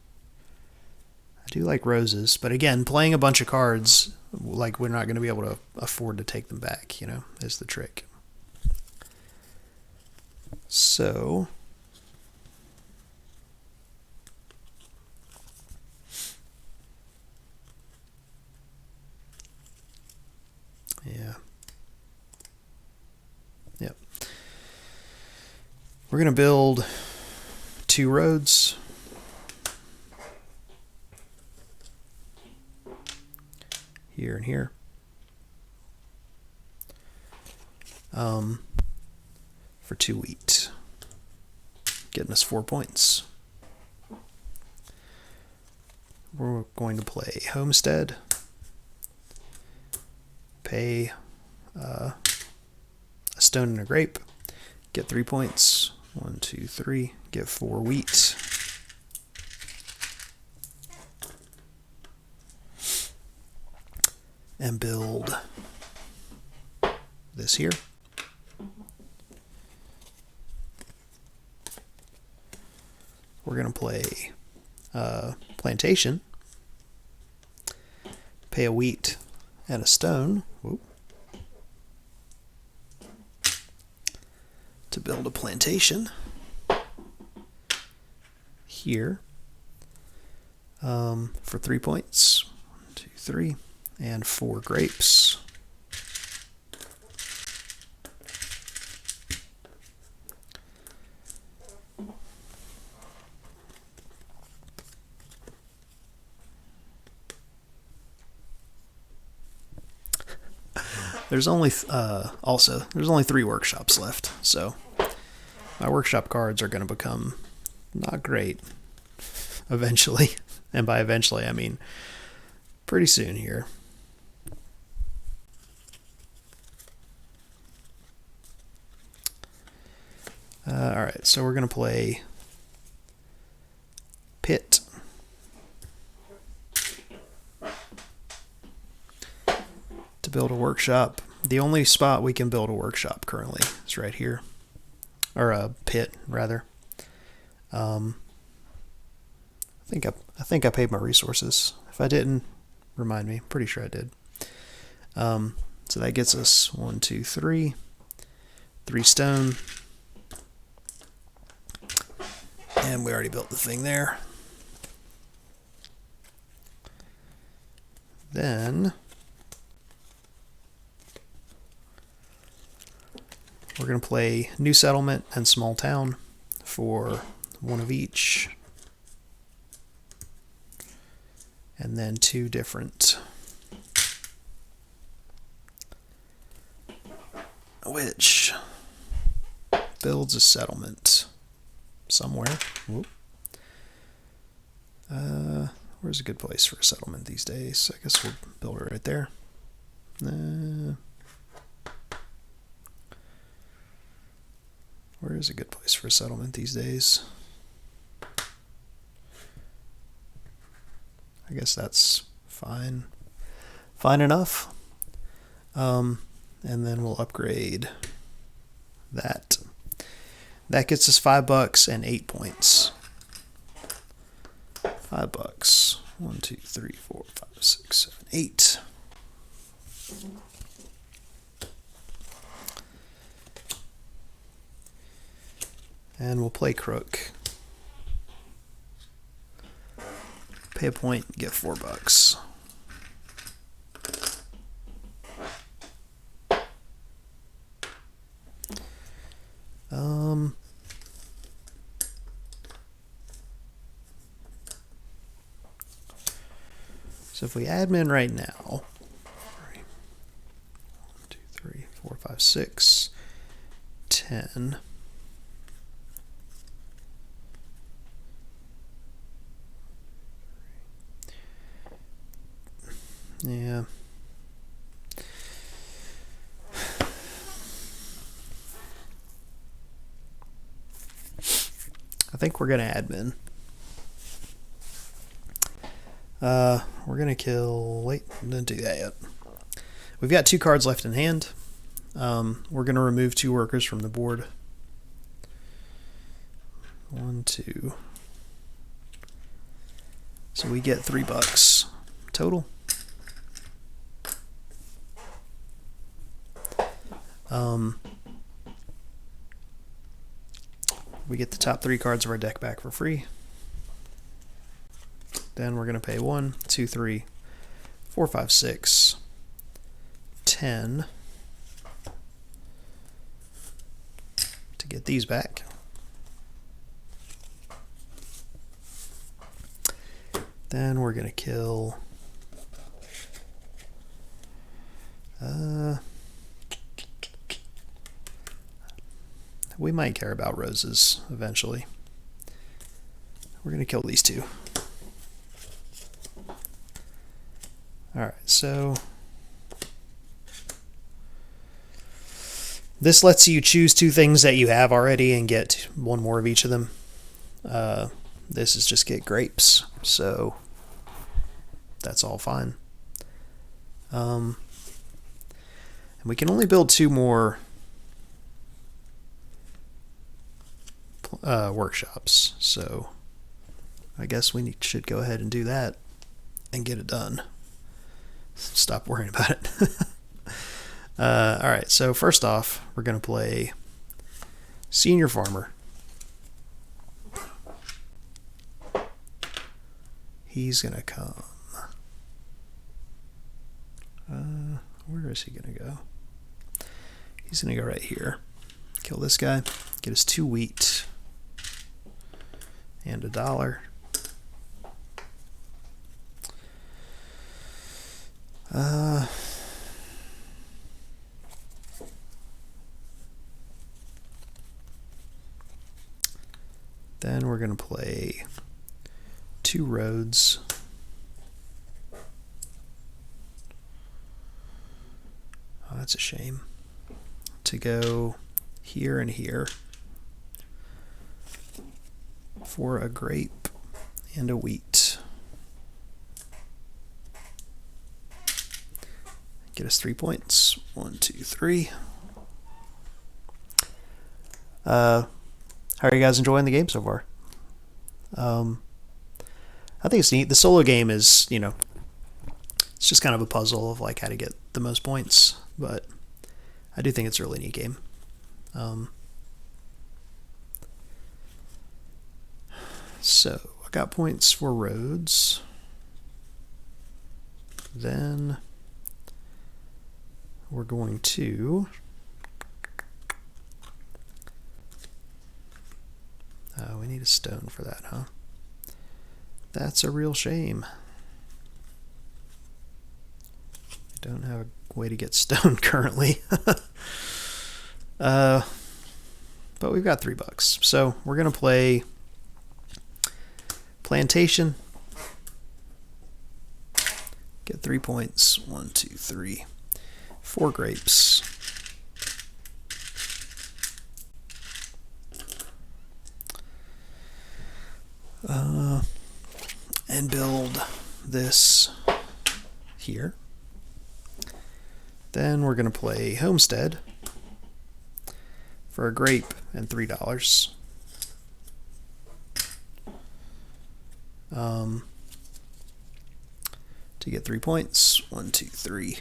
I do like Roses, but again, playing a bunch of cards, like, we're not going to be able to afford to take them back, you know, is the trick. So yeah. Yep. We're going to build 2 roads. Here and here. For 2 wheat. Getting us 4 points. We're going to play Homestead. Pay a stone and a grape. Get 3 points. 1, 2, 3. Get 4 wheat. And build this here. We're going to play Plantation. Pay a wheat and a stone. Whoop. To build a plantation here for 3 points. 1, 2, 3. And 4 grapes. There's only there's only 3 workshops left, so my workshop cards are going to become not great eventually, and by eventually I mean pretty soon here. Alright, so we're going to play Pit. To build a workshop. The only spot we can build a workshop currently is right here. Or a pit, rather. I think I paid my resources. If I didn't, remind me. Pretty sure I did. So that gets us 1, 2, 3. 3 stone. And we already built the thing there. Then we're going to play New Settlement and Small Town for 1 of each. And then 2 different. Which builds a settlement somewhere. Whoop. Where's a good place for a settlement these days? I guess we'll build it right there. Where is a good place for a settlement these days? I guess that's fine. Fine enough. And then we'll upgrade that. That gets us $5 and 8 points. $5. 1, 2, 3, 4, 5, 6, 7, 8. And we'll play Crook. Pay a point, get $4. So if we admin right now, 1, 2, 3, 4, 5, 6, 10. Yeah. I think we're going to admin. We're going to kill... Wait, didn't do that yet. We've got 2 cards left in hand. We're going to remove 2 workers from the board. 1, 2. So we get $3 total. We get the top 3 cards of our deck back for free. Then we're going to pay 1, 2, 3, 4, 5, 6, 10 to get these back. Then we're going to kill we might care about roses eventually. We're going to kill these 2. Alright, so this lets you choose 2 things that you have already and get 1 more of each of them. This is just get grapes, so that's all fine. And we can only build 2 more workshops, so I guess we should go ahead and do that and get it done. Stop worrying about it. Alright, so first off, we're going to play Senior Farmer. He's going to come. Where is he going to go? He's going to go right here. Kill this guy. Get us 2 wheat. And $1. Then we're going to play 2 roads. Oh, that's a shame. To go here and here for a grape and a wheat. Get us 3 points. 1, 2, 3. How are you guys enjoying the game so far? I think it's neat. The solo game is, it's just kind of a puzzle of like how to get the most points, but I do think it's a really neat game. So I got points for roads. Then we're going to we need a stone for that, huh? That's a real shame. I don't have a way to get stone currently. But we've got $3. So we're going to play Plantation. Get 3 points. 1, 2, 3. 4 grapes. And build this here. Then we're going to play Homestead for a grape and $3. To get 3 points. 1, 2, 3.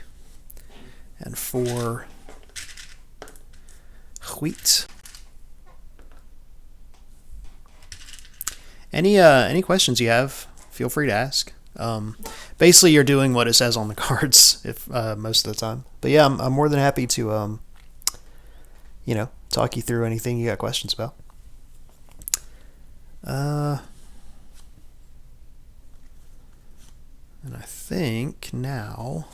And 4 wheat. Any questions you have, feel free to ask. Basically, you're doing what it says on the cards if most of the time. But yeah, I'm more than happy to talk you through anything you got questions about. And I think now,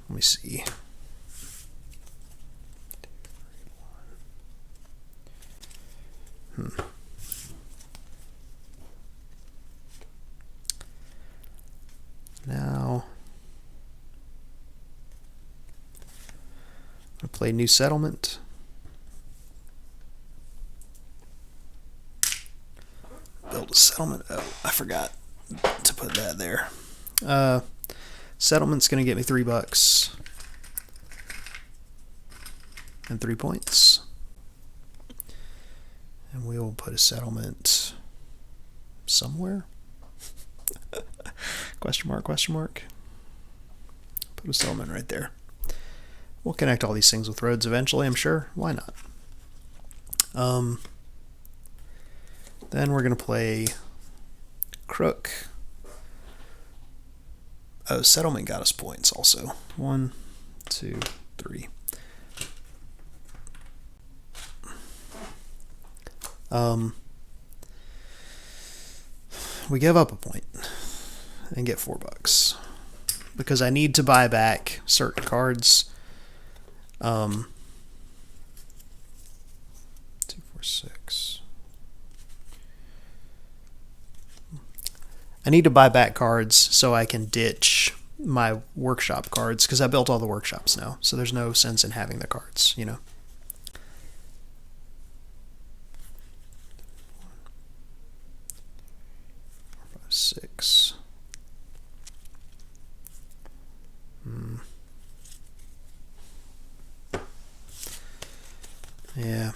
let me see. Now, I'm going to play New Settlement. Build a settlement. Oh, I forgot to put that there. Settlement's going to get me $3 and 3 points. And we will put a settlement somewhere. Question mark, question mark. Put a settlement right there. We'll connect all these things with roads eventually, I'm sure. Why not? Then we're going to play Crook. Oh, settlement got us points also. 1, 2, 3. We give up a point and get $4 because I need to buy back certain cards. 2, 4, 6. I need to buy back cards so I can ditch my workshop cards because I built all the workshops now, so there's no sense in having the cards, 4, 5, 6. Yeah.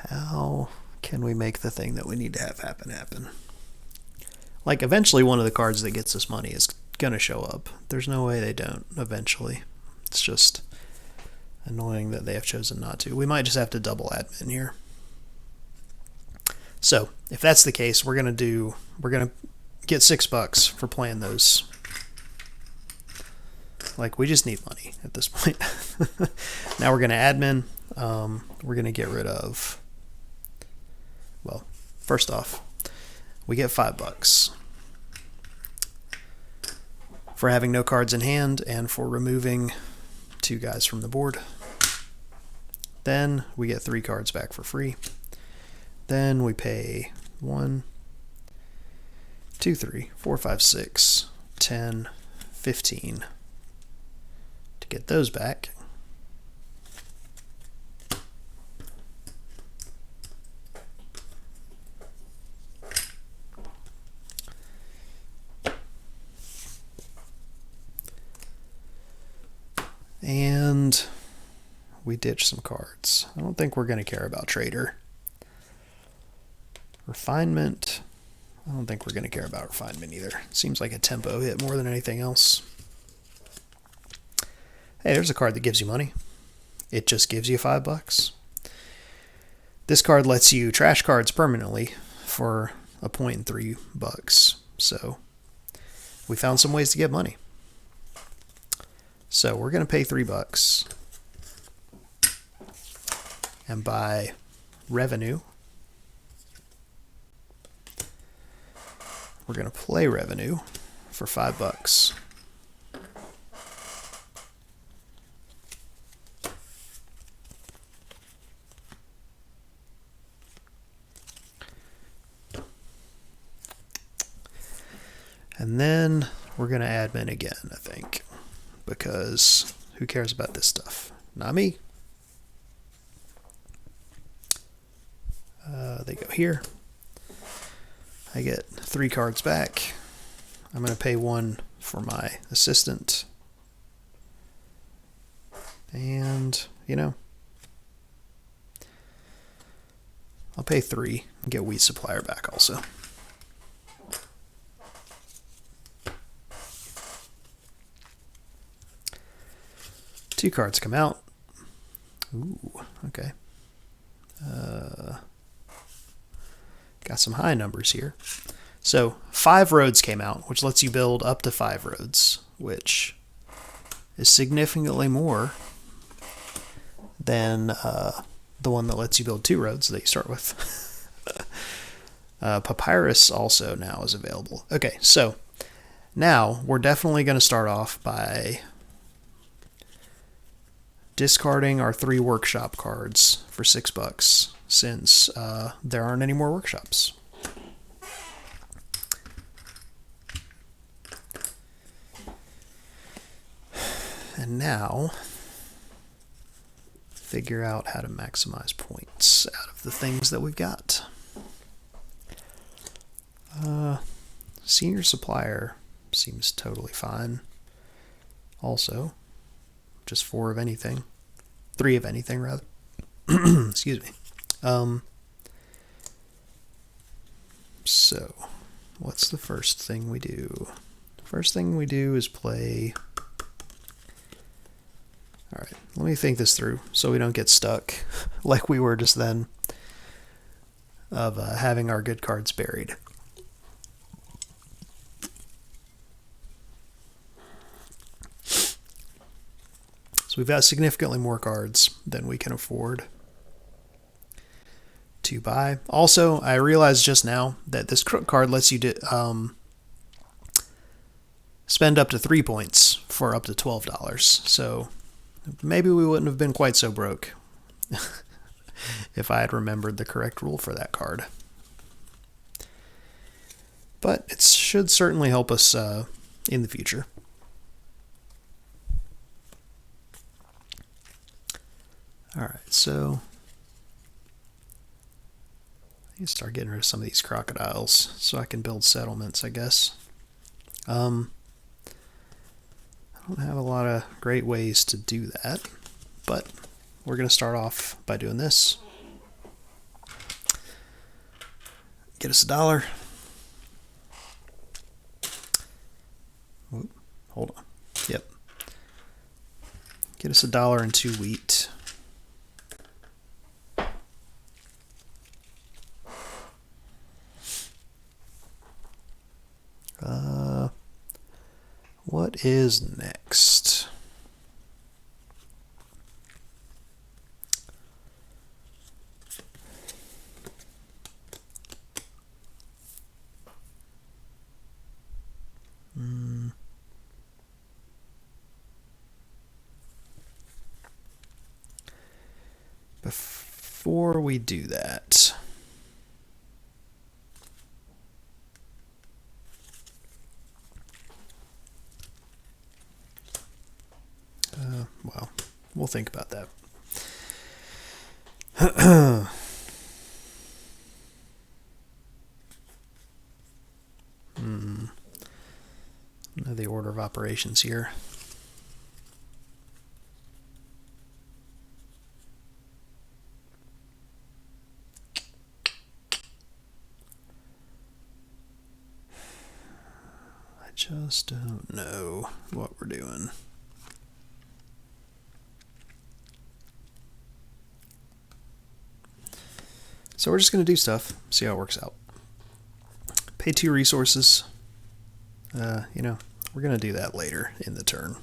How can we make the thing that we need to have happen? Like, eventually one of the cards that gets us money is going to show up. There's no way they don't eventually. It's just annoying that they have chosen not to. We might just have to double admin here. So, if that's the case, we're going to get $6 for playing those. Like, we just need money at this point. Now we're going to admin. We're going to get rid of, well, first off, we get $5 for having no cards in hand and for removing 2 guys from the board. Then we get 3 cards back for free. Then we pay 1, 2, 3, 4, 5, 6, 10, 15 to get those back. And we ditch some cards. I don't think we're going to care about Trader. Refinement. I don't think we're going to care about Refinement either. Seems like a tempo hit more than anything else. Hey, there's a card that gives you money. It just gives you $5. This card lets you trash cards permanently for a point and $3. So we found some ways to get money. So we're going to pay $3 and buy revenue. We're going to play revenue for $5. And then we're going to admin again, I think, because who cares about this stuff? Not me. They go here. I get 3 cards back. I'm going to pay 1 for my assistant. And, I'll pay 3 and get wheat supplier back also. Two cards come out. Ooh, okay. Got some high numbers here. So 5 roads came out, which lets you build up to 5 roads, which is significantly more than the one that lets you build 2 roads that you start with. Papyrus also now is available. Okay, so now we're definitely going to start off by discarding our 3 workshop cards for $6 since there aren't any more workshops. And now figure out how to maximize points out of the things that we've got. Senior supplier seems totally fine. Also, just 4 of anything. 3 of anything, rather. Excuse me. So, what's the first thing we do? First thing we do is play... Alright, let me think this through so we don't get stuck like we were just then of having our good cards buried. So we've got significantly more cards than we can afford to buy. Also, I realized just now that this Crook card lets you spend up to 3 points for up to $12. So maybe we wouldn't have been quite so broke if I had remembered the correct rule for that card. But it should certainly help us in the future. Alright, so I need to start getting rid of some of these crocodiles so I can build settlements, I guess. I don't have a lot of great ways to do that, but we're going to start off by doing this. Get us $1. Whoop, hold on. Yep. Get us $1 and 2 wheat. What is next? Before we do that, well, we'll think about that. Know the order of operations here. I just don't know what we're doing. So we're just going to do stuff, see how it works out. Pay 2 resources. We're going to do that later in the turn.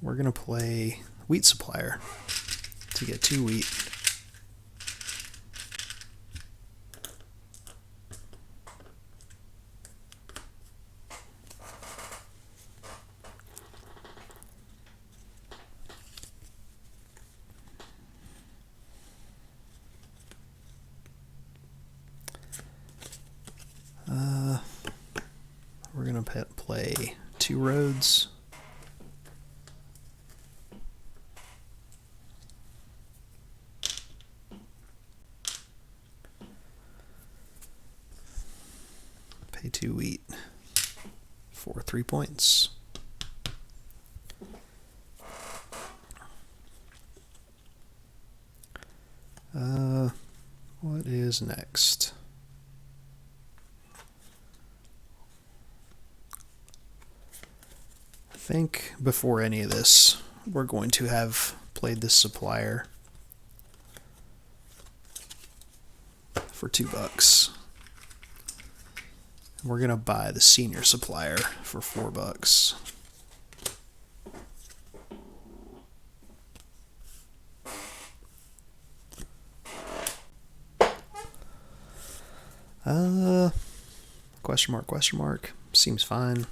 We're going to play wheat supplier to get 2 wheat. We're going to play 2 roads. Pay 2 wheat for 3 points. What is next? I think before any of this, we're going to have played this supplier for $2. We're gonna buy the senior supplier for $4. Question mark. Seems fine.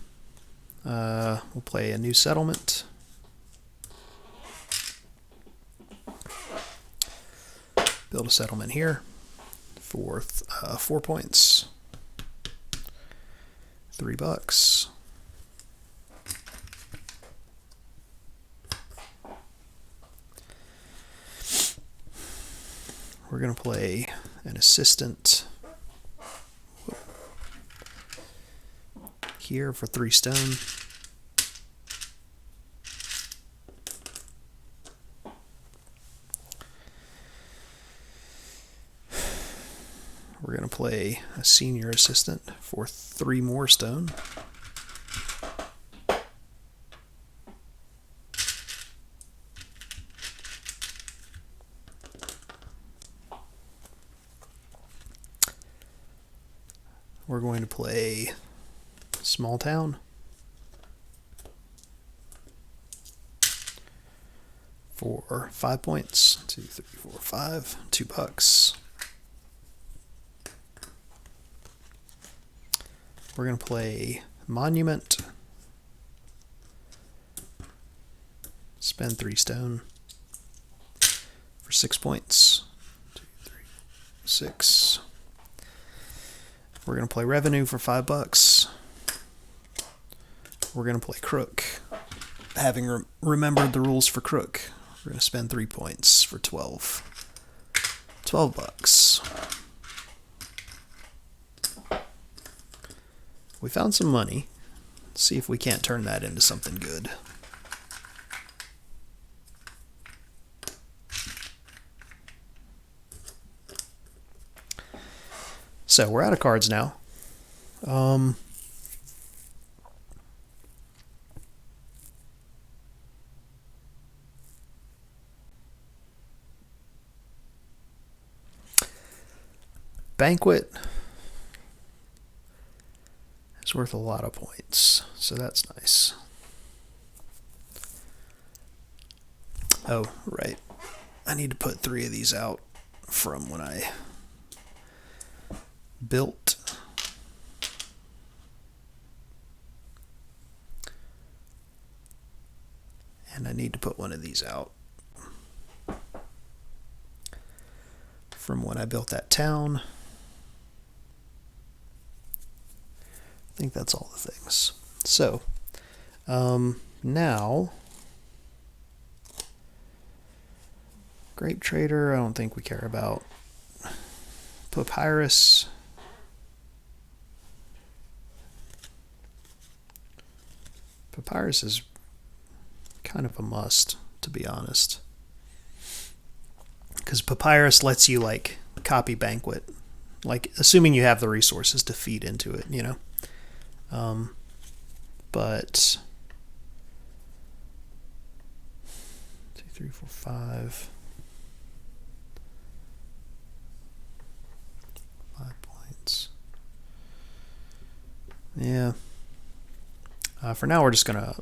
We'll play a new settlement. Build a settlement here for 4 points. $3. We're going to play an assistant here for 3 stone. We're going to play a senior assistant for 3 more stone. We're going to play small town for 5 points. 2, 3, 4, 5. $2. We're going to play monument. Spend 3 stone for 6 points. 2, 3, 6. We're going to play revenue for $5. We're going to play Crook. Having remembered the rules for Crook, we're going to spend 3 points for 12. $12. We found some money. Let's see if we can't turn that into something good. So we're out of cards now. Banquet is worth a lot of points, so that's nice. Oh, right. I need to put 3 of these out from when I built. And I need to put 1 of these out from when I built that town. I think that's all the things. So, now, grape trader, I don't think we care about. Papyrus. Papyrus is kind of a must, to be honest. Because Papyrus lets you, like, copy Banquet. Like, assuming you have the resources to feed into it, you know. But 2, 3, 4, 5. 5 points. Yeah. For now, we're just gonna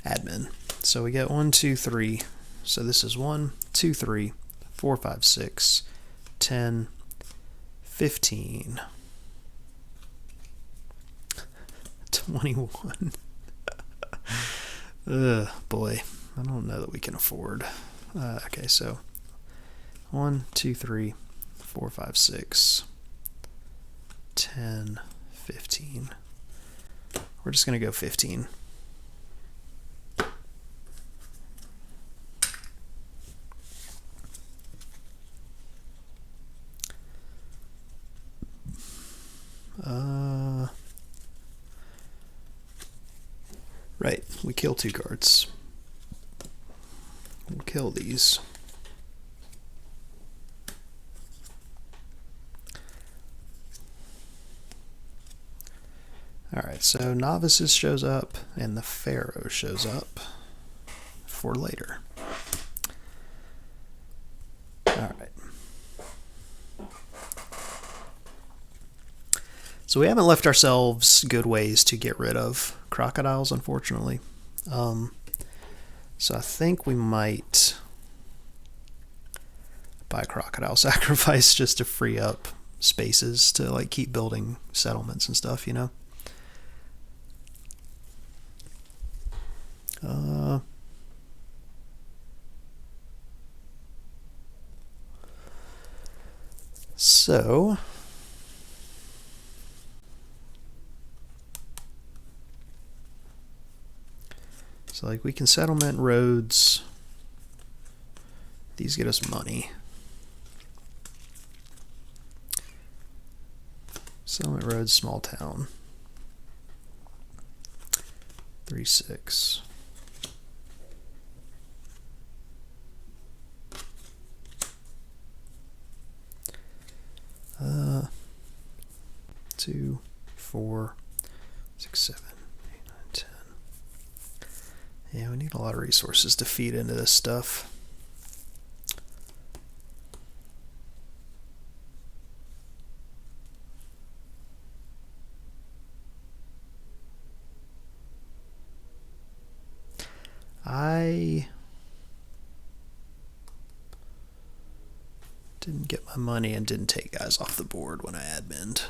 admin. So we get 1, 2, 3. So this is 1, 2, 3, 4, 5, 6, 10, 15, 21. Ugh, boy, I don't know that we can afford. Okay, so 1, 2, 3, 4, 5, 6, 10, 15. We're just going to go 15. Right, we kill 2 cards. We'll kill these. Alright, so Novices shows up, and the Pharaoh shows up for later. Alright. So we haven't left ourselves good ways to get rid of crocodiles, unfortunately. So I think we might buy crocodile sacrifice just to free up spaces to like keep building settlements and stuff, you know. So like we can settlement roads. These get us money. Settlement roads, small town. 3-6. Uh, 2, 4, 6, 7, 8, 9, 10. Yeah, we need a lot of resources to feed into this stuff. I didn't get my money and didn't take guys off the board when I adminned.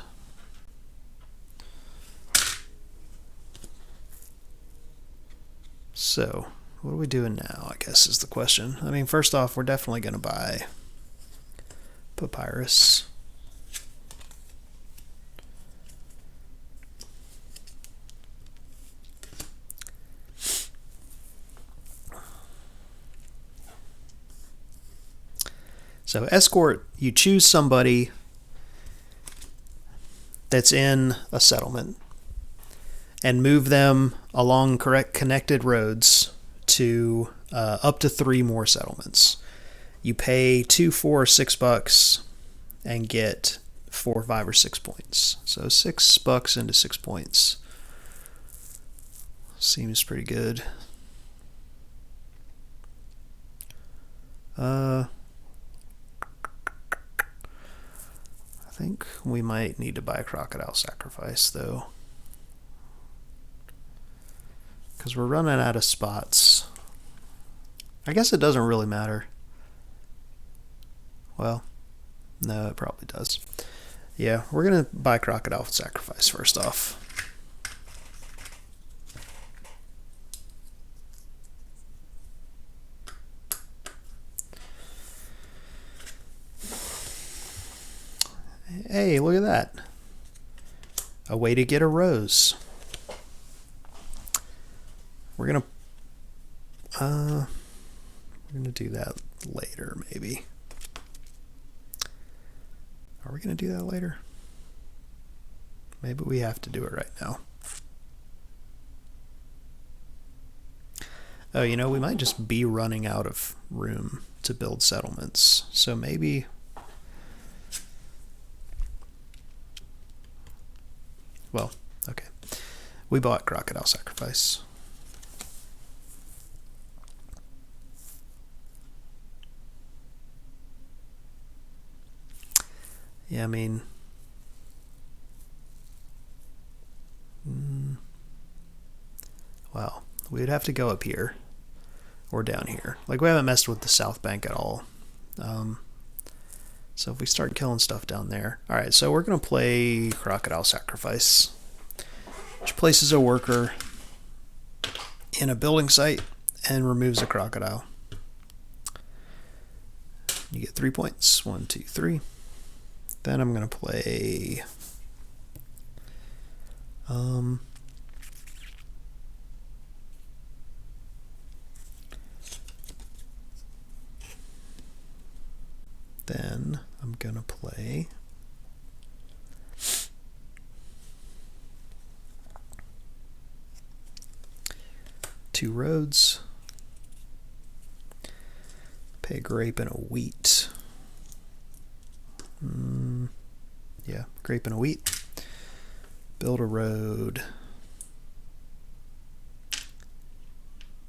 So, what are we doing now, I guess is the question. I mean, first off, we're definitely going to buy papyrus. So escort, you choose somebody that's in a settlement and move them along correct connected roads to up to 3 more settlements. You pay $2, $4, or $6 and get 4, 5, or 6 points. So $6 into 6 points seems pretty good. I think we might need to buy a crocodile sacrifice though, because we're running out of spots. I guess it doesn't really matter. Well, no, it probably does. Yeah, we're gonna buy crocodile sacrifice first off. Hey, look at that. A way to get a rose. We're gonna do that later, maybe. Are we gonna do that later? Maybe we have to do it right now. Oh, you know, we might just be running out of room to build settlements. So maybe... Well, okay. We bought crocodile sacrifice. Yeah, I mean... Wow. We would have to go up here. Or down here. Like, we haven't messed with the South Bank at all. So if we start killing stuff down there... Alright, so we're going to play crocodile sacrifice, which places a worker in a building site and removes a crocodile. You get 3 points. 1, 2, 3. Then I'm going to play... Then I'm going to play... two roads. Pay a grape and a wheat. Yeah, grape and a wheat. Build a road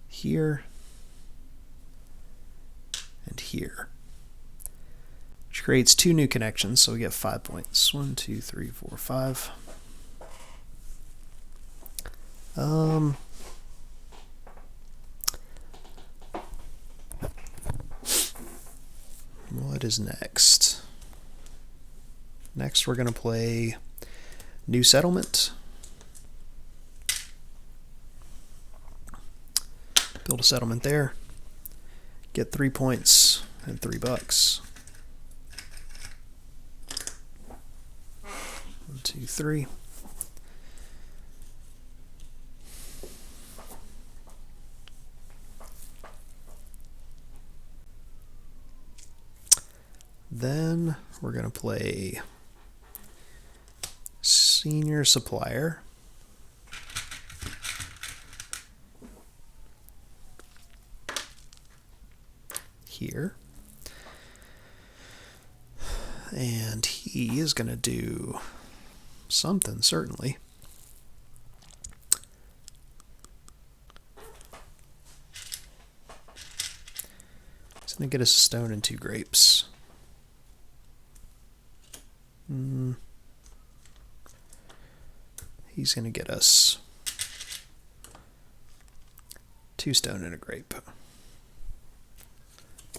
here and here, which creates 2 new connections, so we get 5 points. 1, 2, 3, 4, 5. What is next? Next we're going to play New Settlement. Build a settlement there. Get 3 points and $3. 1, 2, 3. Then we're going to play Senior Supplier. Here. And he is going to do something, certainly. He's going to get us a stone and 2 grapes. He's going to get us 2 stone and a grape.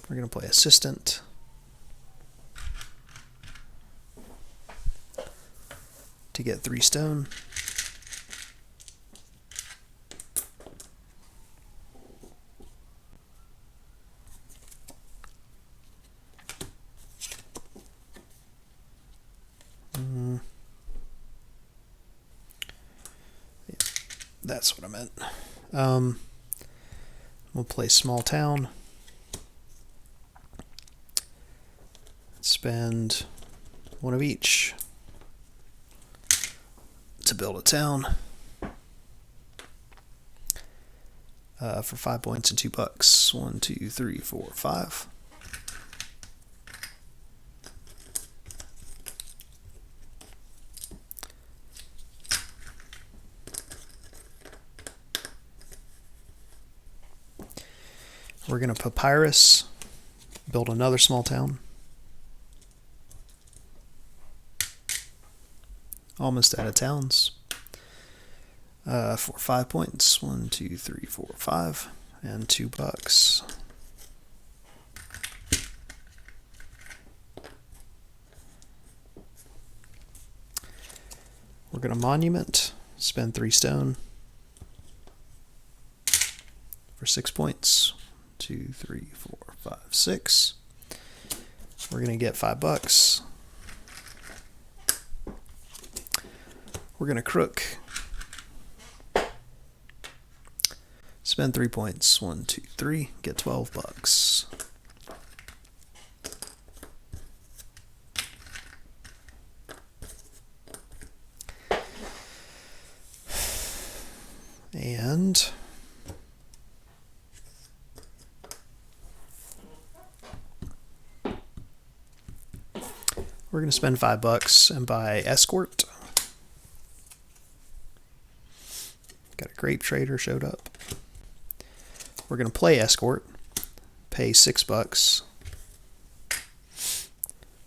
We're going to play Assistant. To get 3 stone. Yeah, that's what I meant. We'll play Small Town. Spend 1 of each to build a town for 5 points and $2. 1, 2, 3, 4, 5. We're going to papyrus, build another small town. Almost out of towns. For 5 points. 1, 2, 3, 4, 5. And $2. We're going to monument. Spend 3 stone. For 6 points. 2, 3, 4, 5, 6. We're going to get $5. We're going to crook. Spend 3 points. 1, 2, 3. Get $12. And we're going to spend $5 and buy escort. Got a grape trader showed up. We're going to play escort, pay $6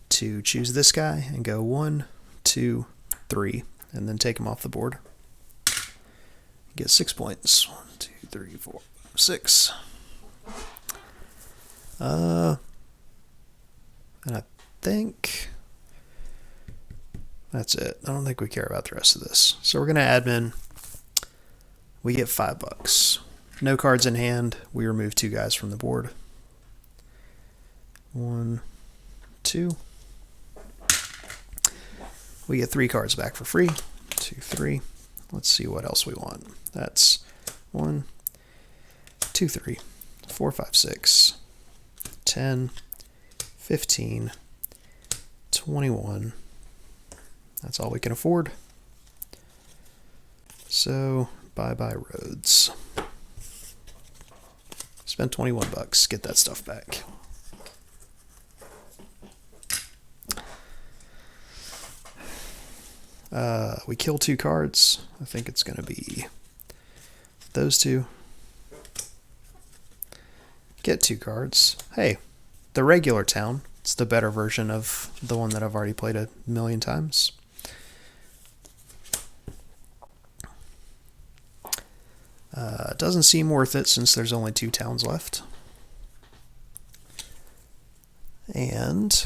to choose this guy and go 1, 2, 3, and then take him off the board. Get 6 points. 1, 2, 3, 4, 5, 6. And I think that's it. I don't think we care about the rest of this. So we're going to admin. We get $5. No cards in hand. We remove 2 guys from the board. 1, 2. We get 3 cards back for free. 2, 3. Let's see what else we want. That's 1, 2, 3, 4, 5, 6, 10, 15, 21. That's all we can afford. So bye-bye roads. Spend $21. Get that stuff back. We kill 2 cards. I think it's going to be those 2. Get 2 cards. Hey, the regular town. It's the better version of the one that I've already played a million times. Doesn't seem worth it since there's only 2 towns left. And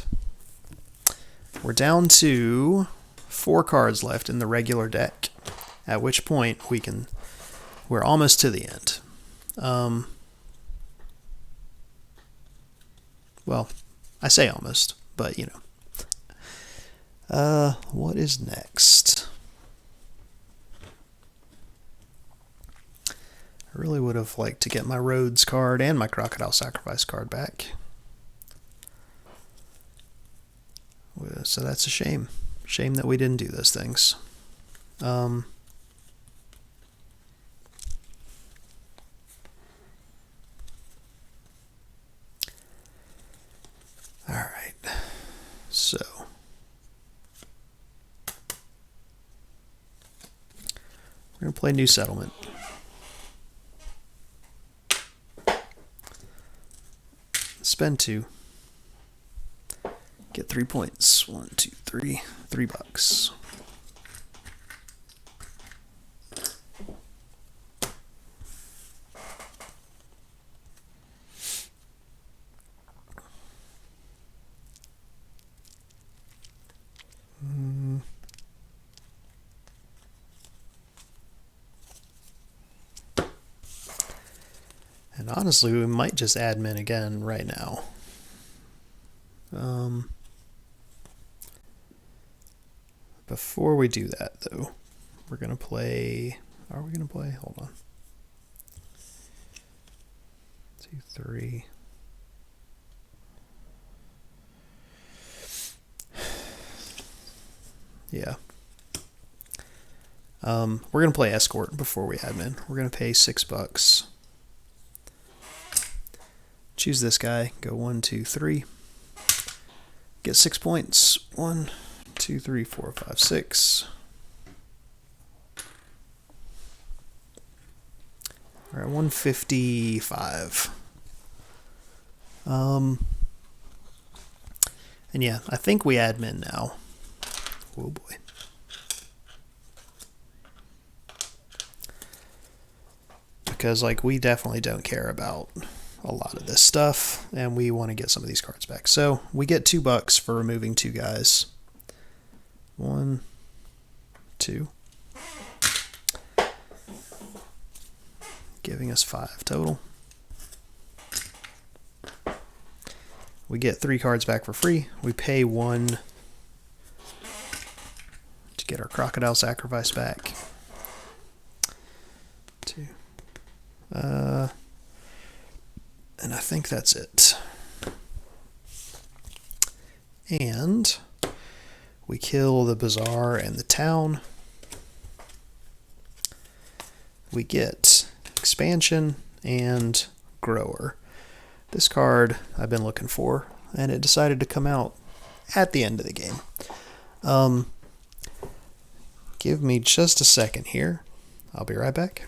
we're down to 4 cards left in the regular deck, at which point we're almost to the end. Well, I say almost, but you know. What is next? I really would have liked to get my Rhodes card and my Crocodile Sacrifice card back. So that's a shame. Shame that we didn't do those things. Alright. So. We're going to play New Settlement. Spend 2. Get 3 points. 1, 2, 3. $3. And honestly, we might just admin again right now. Before we do that, though, we're going to play... Are we going to play? Hold on. 2, 3... Yeah. We're going to play Escort before we admin. We're going to pay $6. Choose this guy. Go 1, 2, 3. Get 6 points. 1, 2, 3, 4, 5, 6. All right, 155. And yeah, I think we admin now. Oh boy. Because like we definitely don't care about a lot of this stuff, and we want to get some of these cards back. So we get $2 for removing 2 guys. 1, 2. Giving us 5 total. We get 3 cards back for free. We pay 1 to get our Crocodile Sacrifice back. 2. And I think that's it. And we kill the Bazaar and the town. We get Expansion and Grower. This card I've been looking for, and it decided to come out at the end of the game. Give me just a second here. I'll be right back.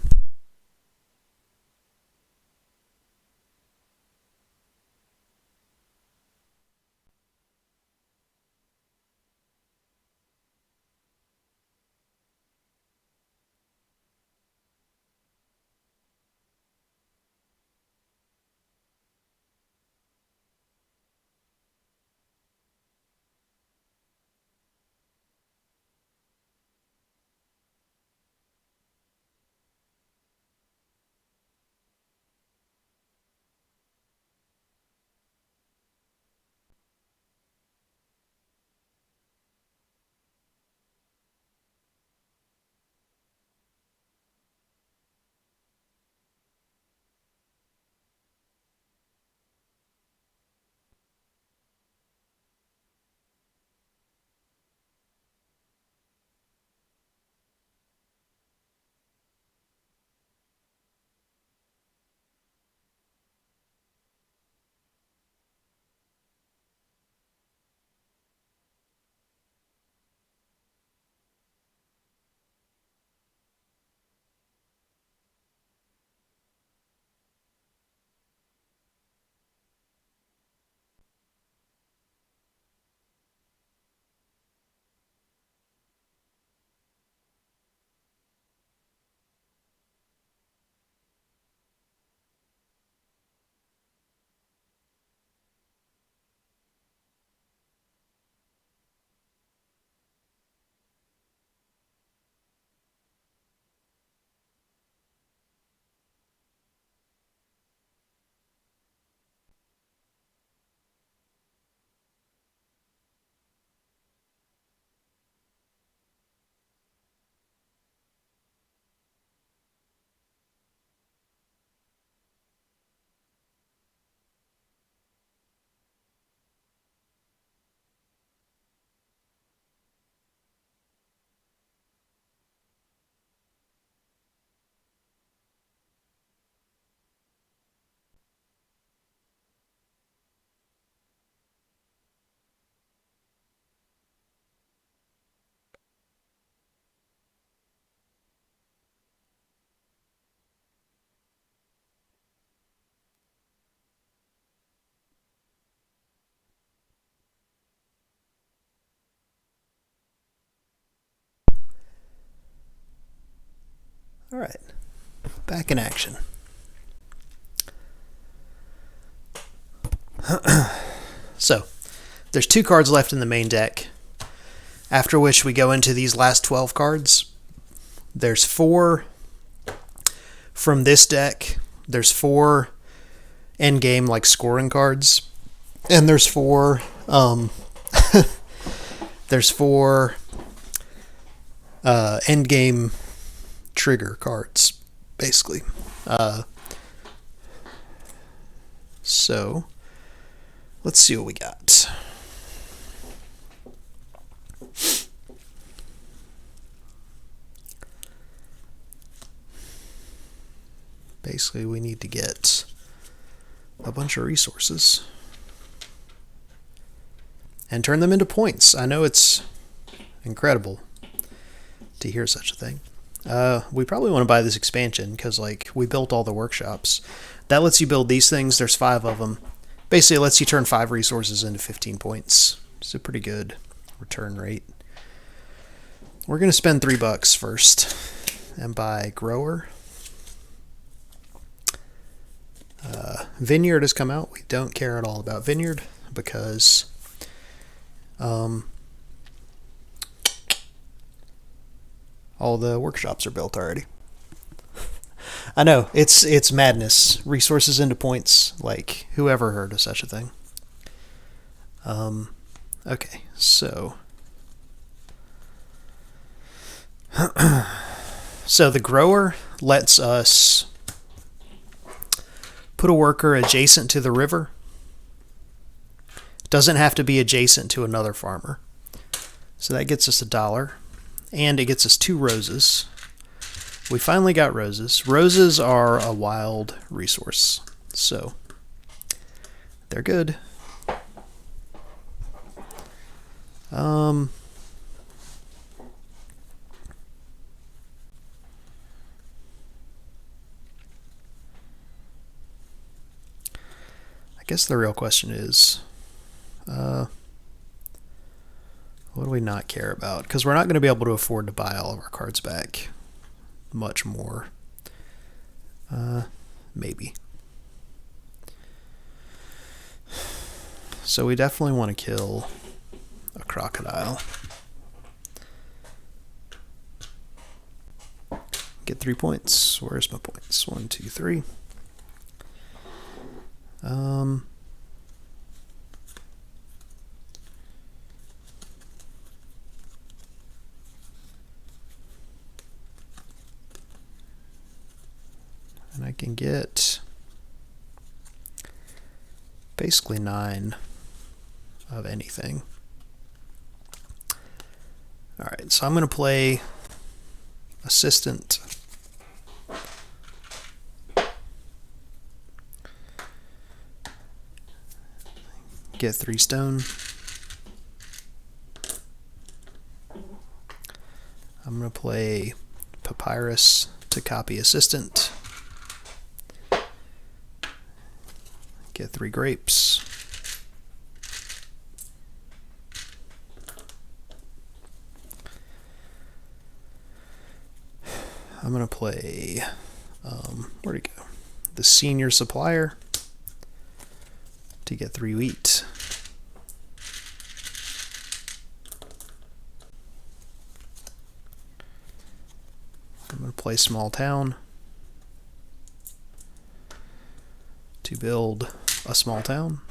All right, back in action. So, there's 2 cards left in the main deck, after which we go into these last 12 cards. There's 4 from this deck. There's 4 endgame, like, scoring cards. And there's 4, there's 4 endgame trigger cards, basically. So, let's see what we got. Basically, we need to get a bunch of resources and turn them into points. I know it's incredible to hear such a thing. We probably want to buy this expansion because, like, we built all the workshops. That lets you build these things. There's 5 of them. Basically, it lets you turn 5 resources into 15 points. It's a pretty good return rate. We're going to spend $3 first and buy Grower. Vineyard has come out. We don't care at all about Vineyard because all the workshops are built already. I know, it's madness. Resources into points. Like, whoever heard of such a thing? Okay, so so the grower lets us put a worker adjacent to the river. Doesn't have to be adjacent to another farmer. So that gets us $1. And it gets us 2 roses. We finally got roses. Roses are a wild resource. So they're good. I guess the real question is, what do we not care about? Because we're not going to be able to afford to buy all of our cards back. Much more. Maybe. So we definitely want to kill a crocodile. Get 3 points. Where's my points? 1, 2, 3. And I can get basically 9 of anything. Alright, so I'm going to play Assistant. Get 3 stone. I'm going to play Papyrus to copy Assistant. Get 3 grapes. I'm going to play, where'd it go? The Senior Supplier to get 3 wheat. I'm going to play Small Town to build a small town.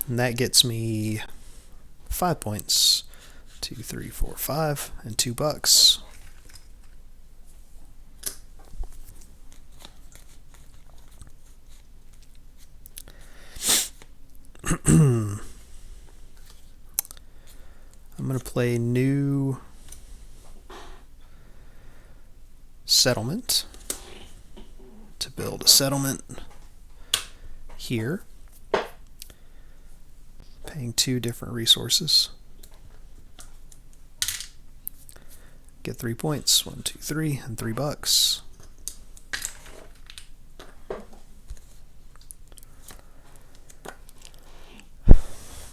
And that gets me 5 points. 2, 3, 4, 5, and $2. I'm going to play New Settlement to build a settlement here, paying 2 different resources. Get 3 points. 1, 2, 3, and $3.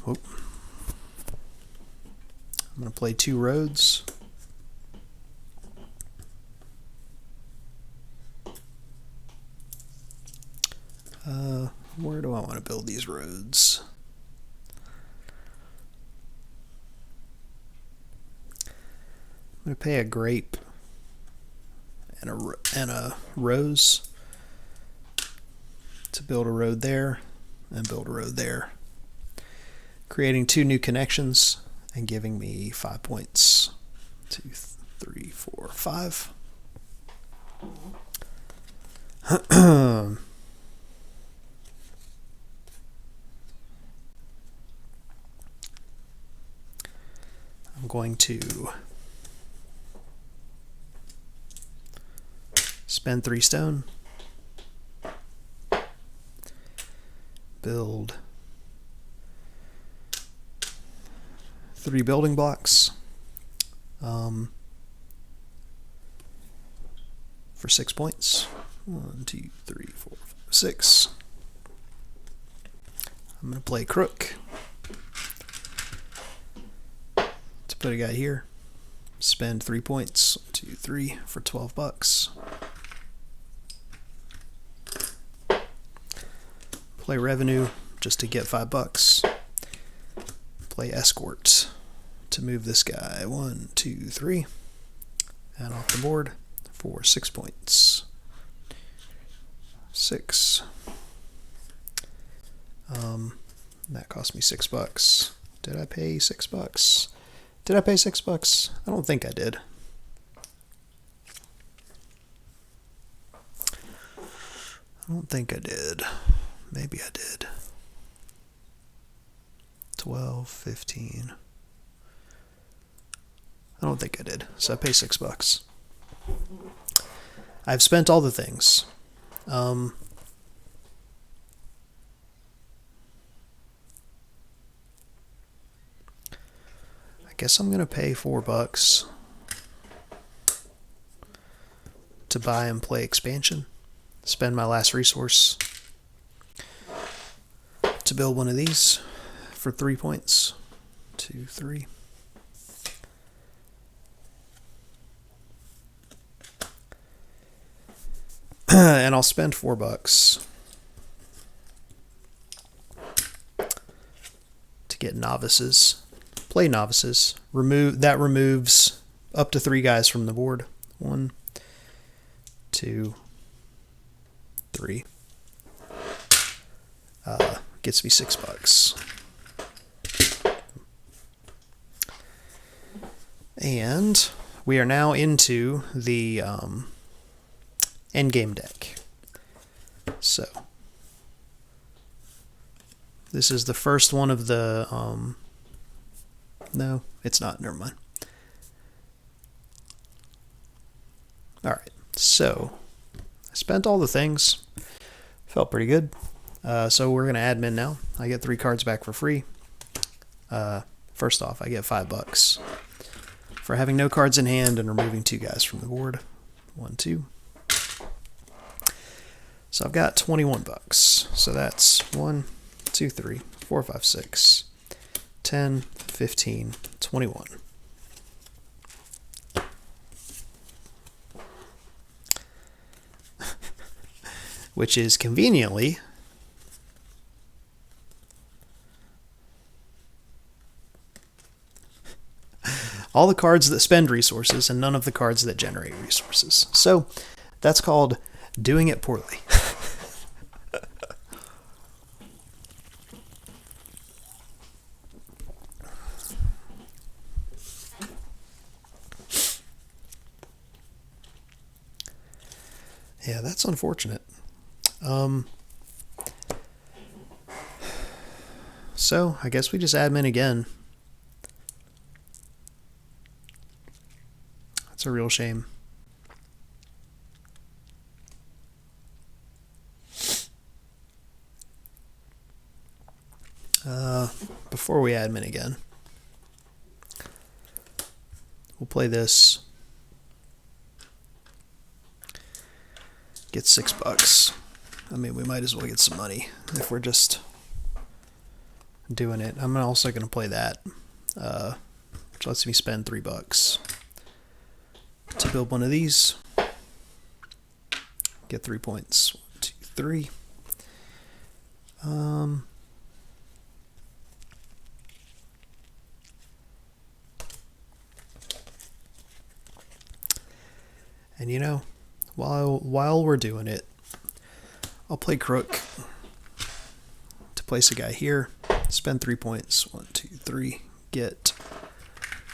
Whoop. I'm going to play 2 roads. Where do I want to build these roads? I'm going to pay a grape and a rose to build a road there and build a road there, creating 2 new connections and giving me 5 points. 2, 3, 4, 5. I'm going to spend 3 stone, build 3 building blocks for 6 points. 1, 2, 3, 4, 5, 6. I'm going to play Crook to put a guy here. Spend 3 points. 1, 2, 3 for $12. Play Revenue just to get $5. Play Escort to move this guy 1, 2, 3 and off the board for 6 points. 6. That cost me $6. Did I pay $6? Did I pay $6? I don't think I did. I don't think I did. Maybe I did. 12, 15. I don't think I did. So I pay $6. I've spent all the things. I guess I'm gonna pay $4 to buy and play expansion. Spend my last resource to build one of these for 3 points. 2, 3. And I'll spend $4 to get novices. Play novices. Removes up to 3 guys from the board. 1, 2, 3. Gets me $6. And we are now into the endgame deck. So this is the first one of the no, it's not. Never mind. All right. So I spent all the things. Felt pretty good. So we're gonna admin now. I get 3 cards back for free. First off, I get $5 for having no cards in hand and removing 2 guys from the board. 1, 2. So I've got $21. So that's 1, 2, 3, 4, 5, 6, 10, 15, 21. Which is conveniently all the cards that spend resources and none of the cards that generate resources. So that's called doing it poorly. Yeah, that's unfortunate. So I guess we just admin again. That's a real shame. Before we admin again, we'll play this Get $6. I mean, we might as well get some money if we're just doing it. I'm also going to play that, which lets me spend $3 to build one of these. Get 3 points. 1, 2, 3. And you know, while we're doing it, I'll play Crook to place a guy here. Spend 3 points. 1, 2, 3. Get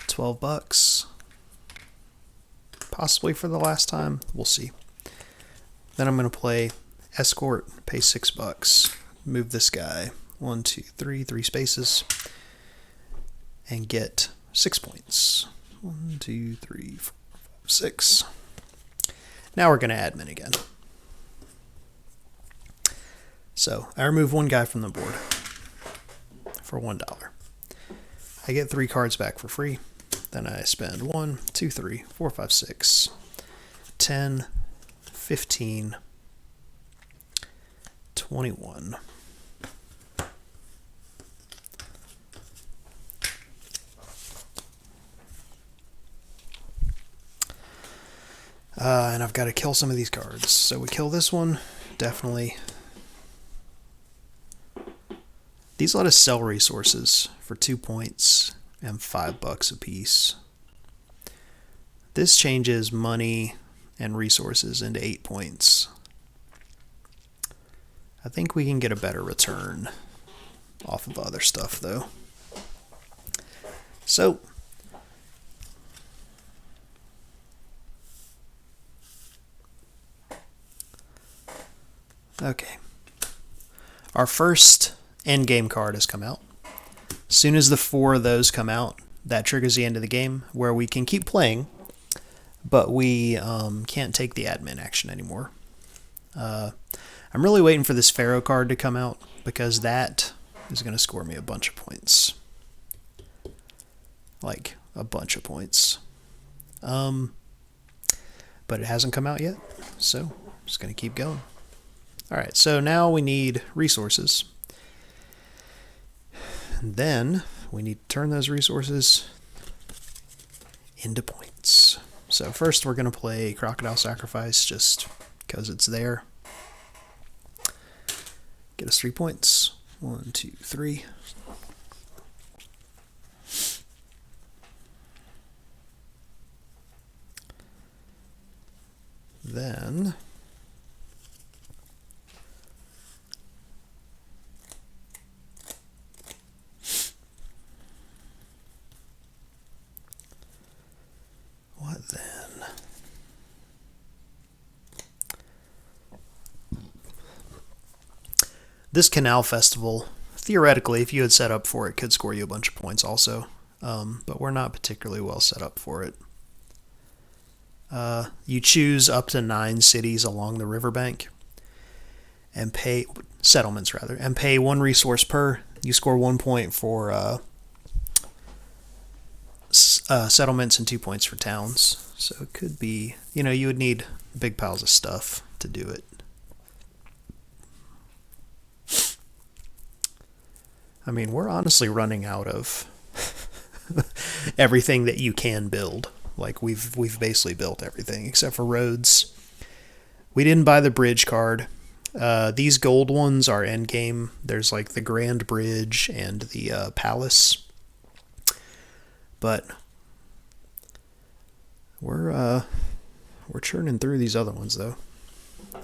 $12. Possibly for the last time. We'll see. Then I'm going to play Escort. Pay $6. Move this guy. 1, 2, 3. 3 spaces. And get 6 points. 1, 2, 3, 4, 5, 6. Now we're going to admin again. So I remove one guy from the board for $1. I get 3 cards back for free. Then I spend 1, 2, 3, 4, 5, 6, 10, 15, 21. And I've got to kill some of these cards. So we kill this one, definitely. These let us sell resources for 2 points and $5 a piece. This changes money and resources into 8 points. I think we can get a better return off of other stuff, though. So, okay. Our first endgame card has come out. As soon as the 4 of those come out, that triggers the end of the game, where we can keep playing, but we can't take the admin action anymore. I'm really waiting for this Pharaoh card to come out, because that is going to score me a bunch of points. Like, a bunch of points. But it hasn't come out yet, so I'm just going to keep going. Alright, so now we need resources. And then we need to turn those resources into points. So first we're going to play Crocodile Sacrifice just because it's there. Get us 3 points. 1, 2, 3. Then what then? This Canal Festival, theoretically, if you had set up for it, could score you a bunch of points also. But we're not particularly well set up for it. You choose up to 9 cities along the riverbank and pay settlements rather, and pay 1 resource per. You score 1 point for settlements and 2 points for towns. So it could be, you would need big piles of stuff to do it. I mean, we're honestly running out of everything that you can build. Like, we've basically built everything except for roads. We didn't buy the bridge card. These gold ones are endgame. There's like the Grand Bridge and the Palace. But we're churning through these other ones though.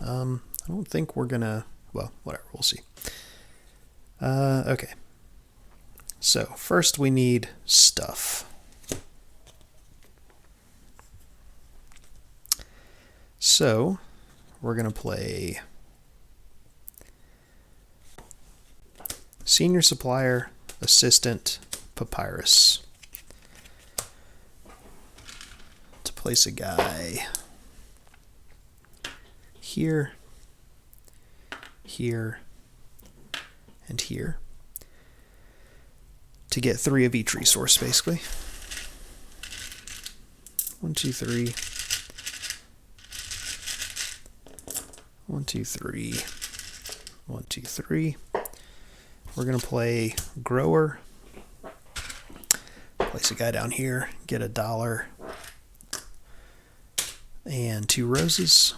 I don't think we're gonna. Well, whatever. We'll see. Okay. So first we need stuff. So we're going to play Senior Supplier, Assistant, Papyrus. To place a guy here, here, and here. To get 3 of each resource, basically. 1, 2, 3. 1, 2, 3. 1, 2, 3. We're going to play Grower. Place a guy down here, get $1 and 2 roses.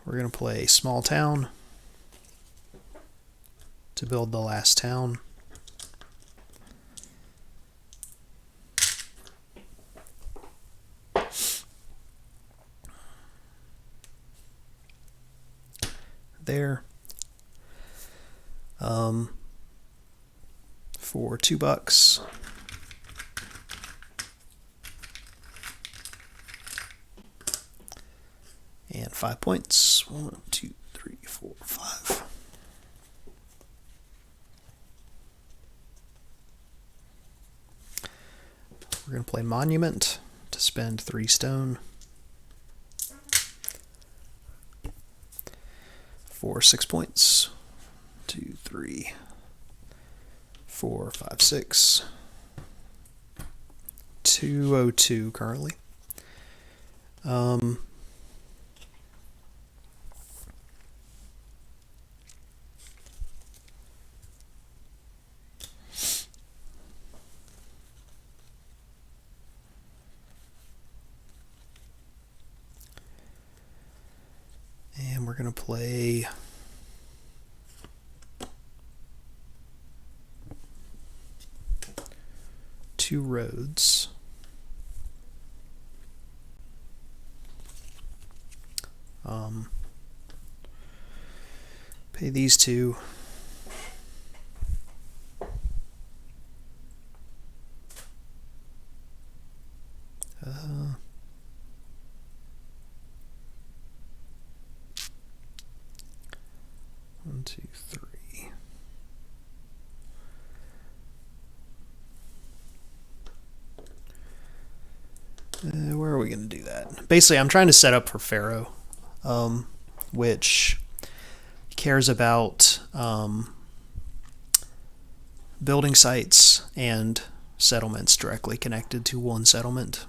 We're going to play Small Town to build the last town. There. For $2. And 5 points. 1, 2, 3, 4, 5. We're going to play Monument to spend 3 stone. For 6 points. 2, 3, 4, 5, 6. 202 currently. And we're going to play two roads. Pay these two. One, two, three. Where are we going to do that? Basically, I'm trying to set up for Pharaoh, which cares about building sites and settlements directly connected to one settlement.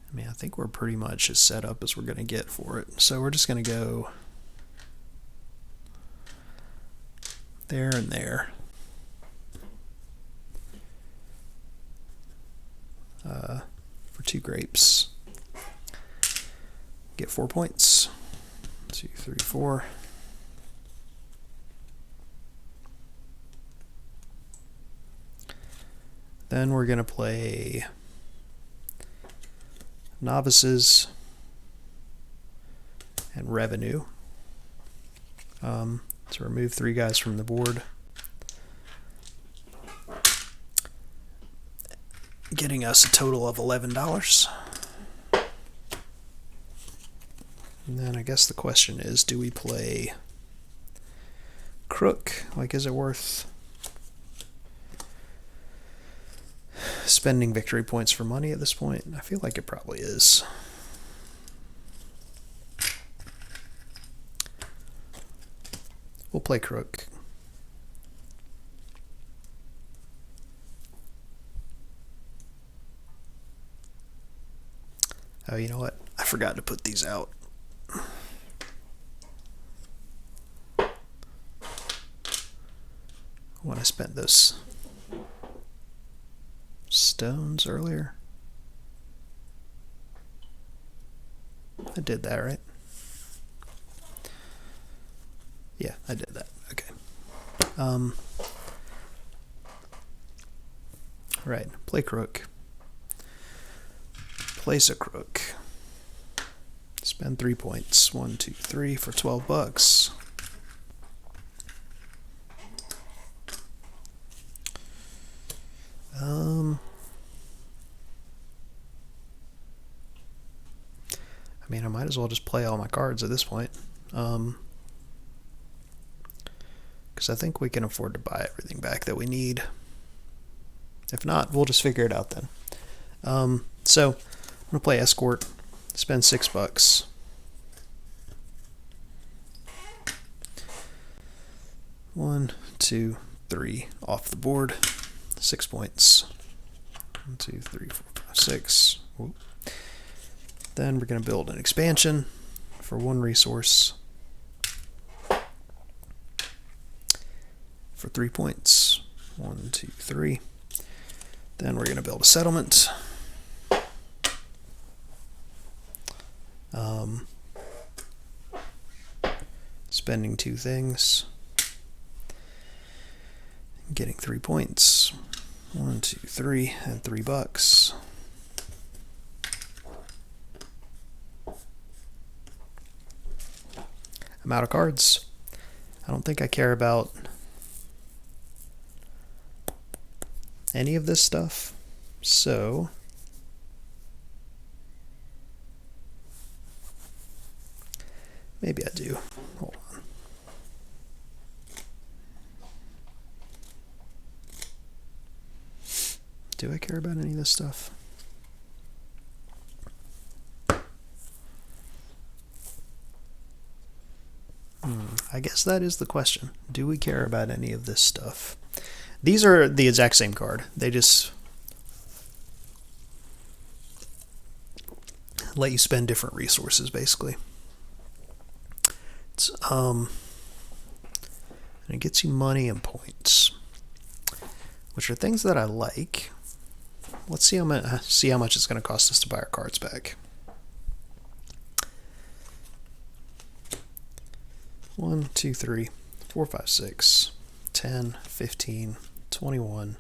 I mean, I think we're pretty much as set up as we're going to get for it. So we're just going to go there and there. For 2 grapes. Get 4 points. 2, 3, 4. Then we're going to play Novices and Revenue to remove 3 guys from the board, getting us a total of $11. And then I guess the question is, do we play Crook? Like, is it worth spending victory points for money at this point? I feel like it probably is. We'll play Crook. Oh, you know what? I forgot to put these out. When I spent those stones earlier. I did that, right? Yeah, I did that. Okay. Right. Play Crook. Place a Crook. Spend 3 points. 1, 2, 3 for $12. I mean, I might as well just play all my cards at this point. Because I think we can afford to buy everything back that we need. If not, we'll just figure it out then. So I'm gonna play escort, spend $6. 1, 2, 3 off the board. 6 points. 1, 2, 3, 4, 5, 6. Whoop. Then we're gonna build an expansion for 1 resource for 3 points. 1, 2, 3. Then we're gonna build a settlement. Spending 2 things. Getting 3 points. 1, 2, 3, and $3. I'm out of cards. I don't think I care about any of this stuff, so maybe I do. Hold on. Do I care about any of this stuff? I guess that is the question. Do we care about any of this stuff? These are the exact same card. They just let you spend different resources, basically. It's and it gets you money and points, which are things that I like. Let's see how much it's going to cost us to buy our cards back. 1, 2, 3, 4, 5, 6, 10, 15, 21,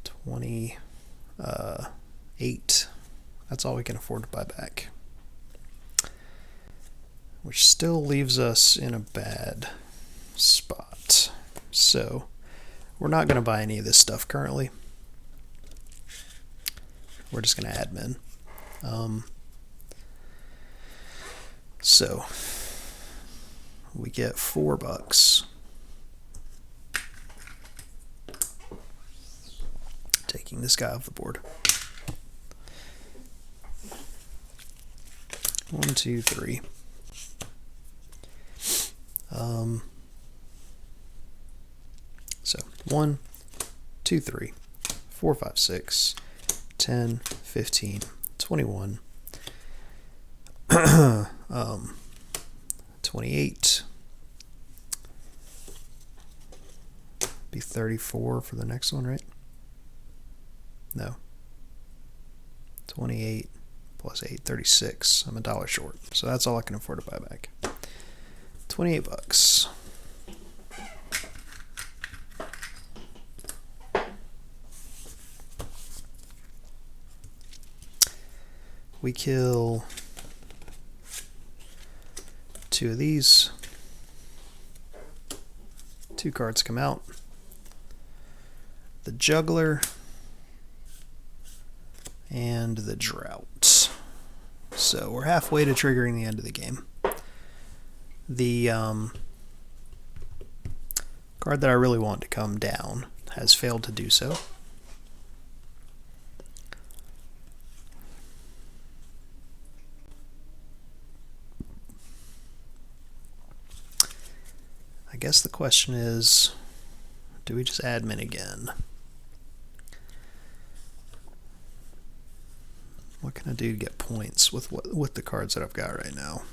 28. That's all we can afford to buy back. Which still leaves us in a bad spot. So, we're not going to buy any of this stuff currently. We're just going to admin. So, we get $4. Taking this guy off the board. 1, 2, 3. So 1, 2, 3, 4, 5, 6, 10, 15, 21, 28. Be 34 for the next one, right? No. 28 plus 8, 36. I'm $1 short. So that's all I can afford to buy back. $28. We kill 2 of these. 2 cards come out. The Juggler and the Drought. So we're halfway to triggering the end of the game. The card that I really want to come down has failed to do so. I guess the question is, do we just admin again? What can I do to get points with the cards that I've got right now?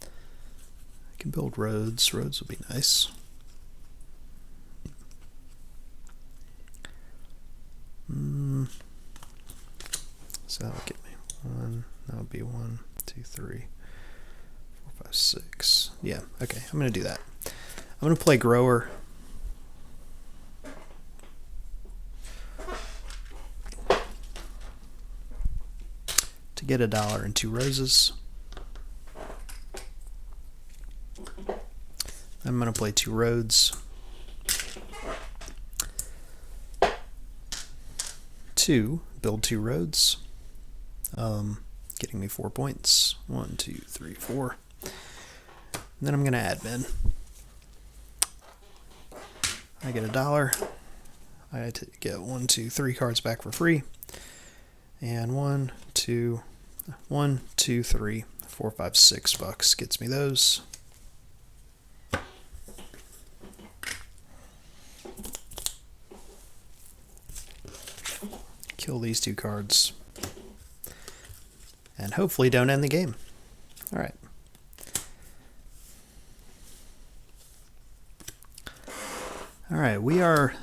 I can build roads. Roads would be nice. So that would get me 1. That would be 1, 2, 3, 4, 5, 6. Yeah, okay. I'm going to do that. I'm going to play Grower. To get $1 and 2 roses. I'm going to play 2 roads. 2, build 2 roads. Getting me 4 points. 1, 2, 3, 4. And then I'm going to admin. I get $1. I had to get 1, 2, 3 cards back for free. And 1, 2, 3, 4, 5, $6 gets me those. Kill these 2 cards. And hopefully don't end the game. Alright. Alright, we are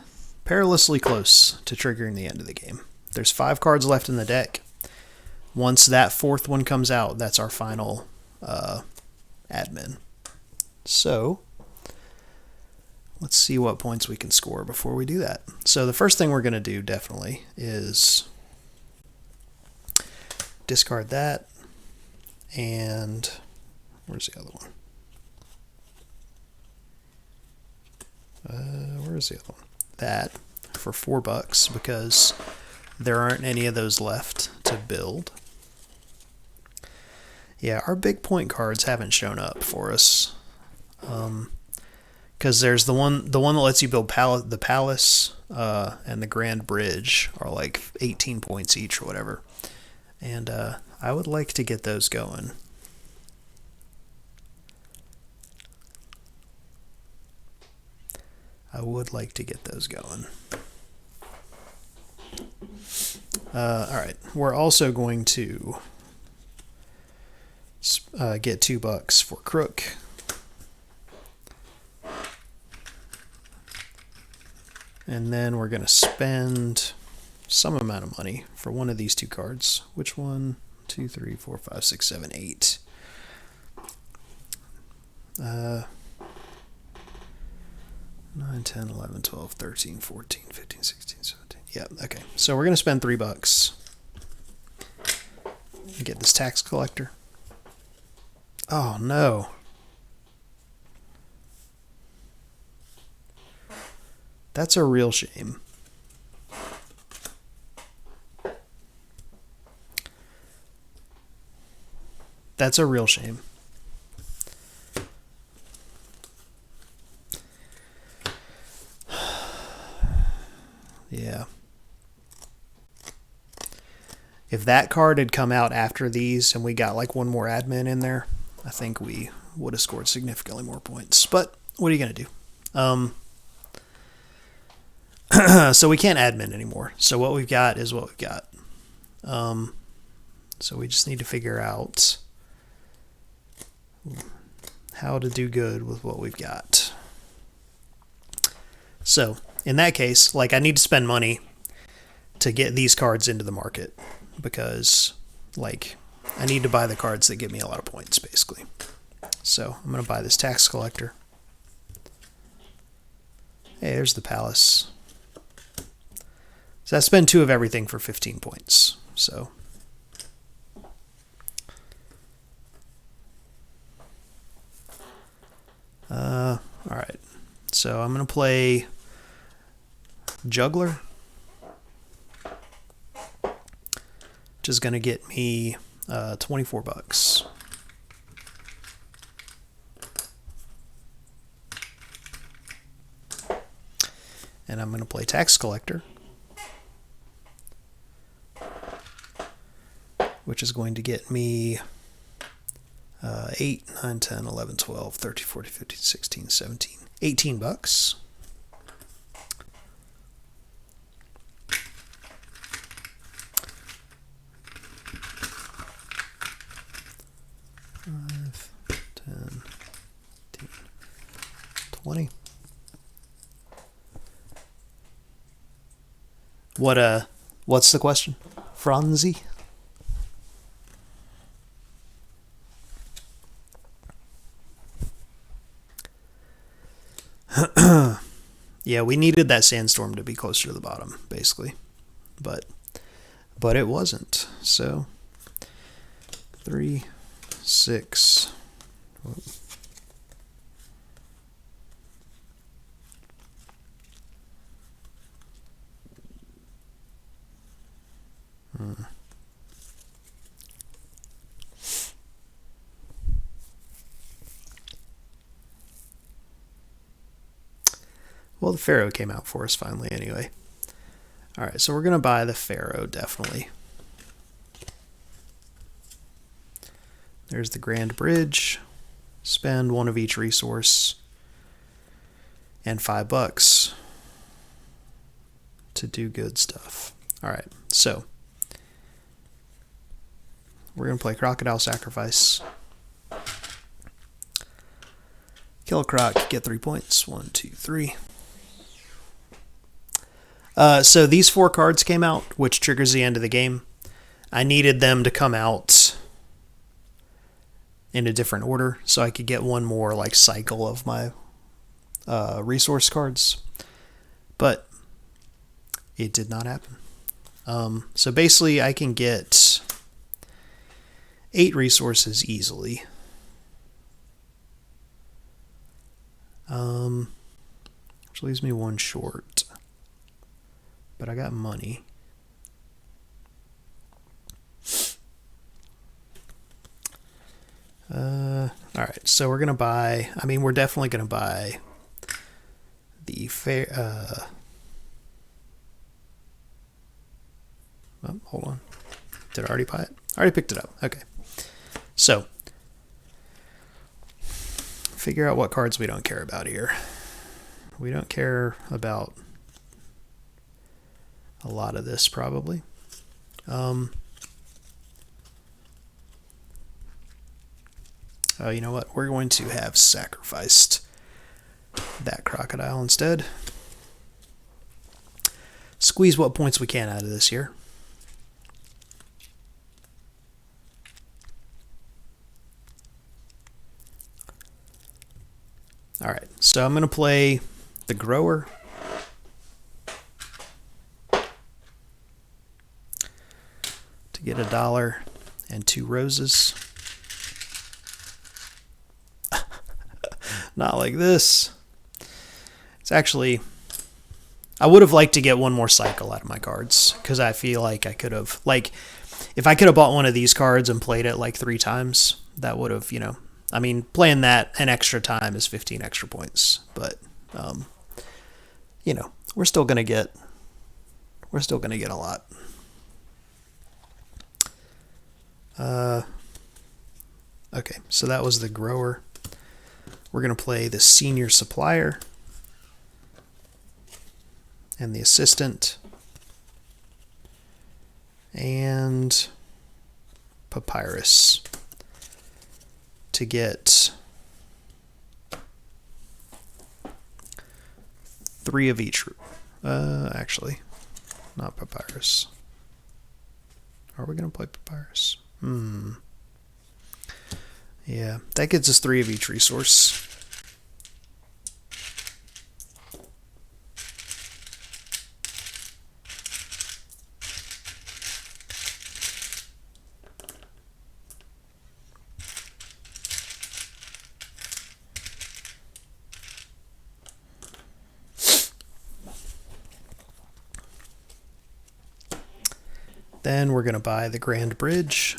perilously close to triggering the end of the game. There's 5 cards left in the deck. Once that 4th one comes out, that's our final admin. So, let's see what points we can score before we do that. So the first thing we're going to do, definitely, is discard that, and where's the other one? Where's the other one? That for $4 because there aren't any of those left to build. Yeah, our big point cards haven't shown up for us. Because there's the one that lets you build the palace and the grand bridge are like 18 points each or whatever. And I would like to get those going. Alright, we're also going to get $2 for Crook. And then we're going to spend some amount of money for one of these 2 cards. Which one? 2, 3, 4, 5, 6, 7, 8. 9, 10, 11, 12, 13, 14, 15, 16, 17. Yeah, okay. So we're going to spend $3 and get this tax collector. Oh, no. That's a real shame. That's a real shame. Yeah. If that card had come out after these and we got like one more admin in there, I think we would have scored significantly more points. But what are you going to do? So we can't admin anymore. So what we've got is what we've got. So we just need to figure out how to do good with what we've got. So in that case, like I need to spend money to get these cards into the market because like I need to buy the cards that give me a lot of points basically. So I'm going to buy this tax collector. Hey, there's the palace. So I spend 2 of everything for 15 points. So all right. So I'm going to play Juggler, which is going to get me $24. And I'm going to play Tax Collector, which is going to get me 8, 9, 10, 11, 12, 13, 14, 15, 16, 17, $18. $5, 10, 15, 20. What's the question? Franzi? Yeah, we needed that sandstorm to be closer to the bottom, basically. But it wasn't. So 3, 6. Well, the Pharaoh came out for us finally anyway. All right, so we're going to buy the Pharaoh, definitely. There's the Grand Bridge. Spend one of each resource and $5 to do good stuff. All right, so we're going to play Crocodile Sacrifice. Kill a croc, get 3 points. 1, 2, 3. So these 4 cards came out, which triggers the end of the game. I needed them to come out in a different order so I could get one more like cycle of my resource cards, but it did not happen. So basically I can get 8 resources easily. Which leaves me 1 short, but I got money. All right, so we're gonna buy. I mean, we're definitely gonna buy the fair. Oh, hold on. Did I already buy it? I already picked it up. Okay. So, figure out what cards we don't care about here. We don't care about a lot of this, probably. You know what? We're going to have sacrificed that crocodile instead. Squeeze what points we can out of this here. All right, so I'm going to play the grower. To get $1 and 2 roses. Not like this. It's actually, I would have liked to get one more cycle out of my cards because I feel like I could have, like, if I could have bought one of these cards and played it like 3 times, that would have, you know, I mean, playing that an extra time is 15 extra points, but, you know, we're still gonna get a lot. Okay, so that was the grower. We're going to play the senior supplier and the assistant and papyrus to get 3 of each. Actually, not papyrus. Are we going to play papyrus? Yeah, that gets us 3 of each resource. Then we're going to buy the Grand Bridge.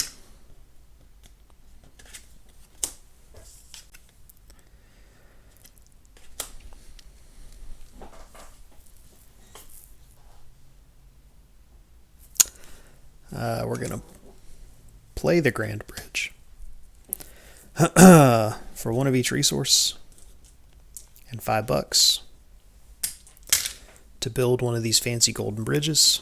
We're going to play the Grand Bridge for 1 of each resource and $5 to build one of these fancy golden bridges.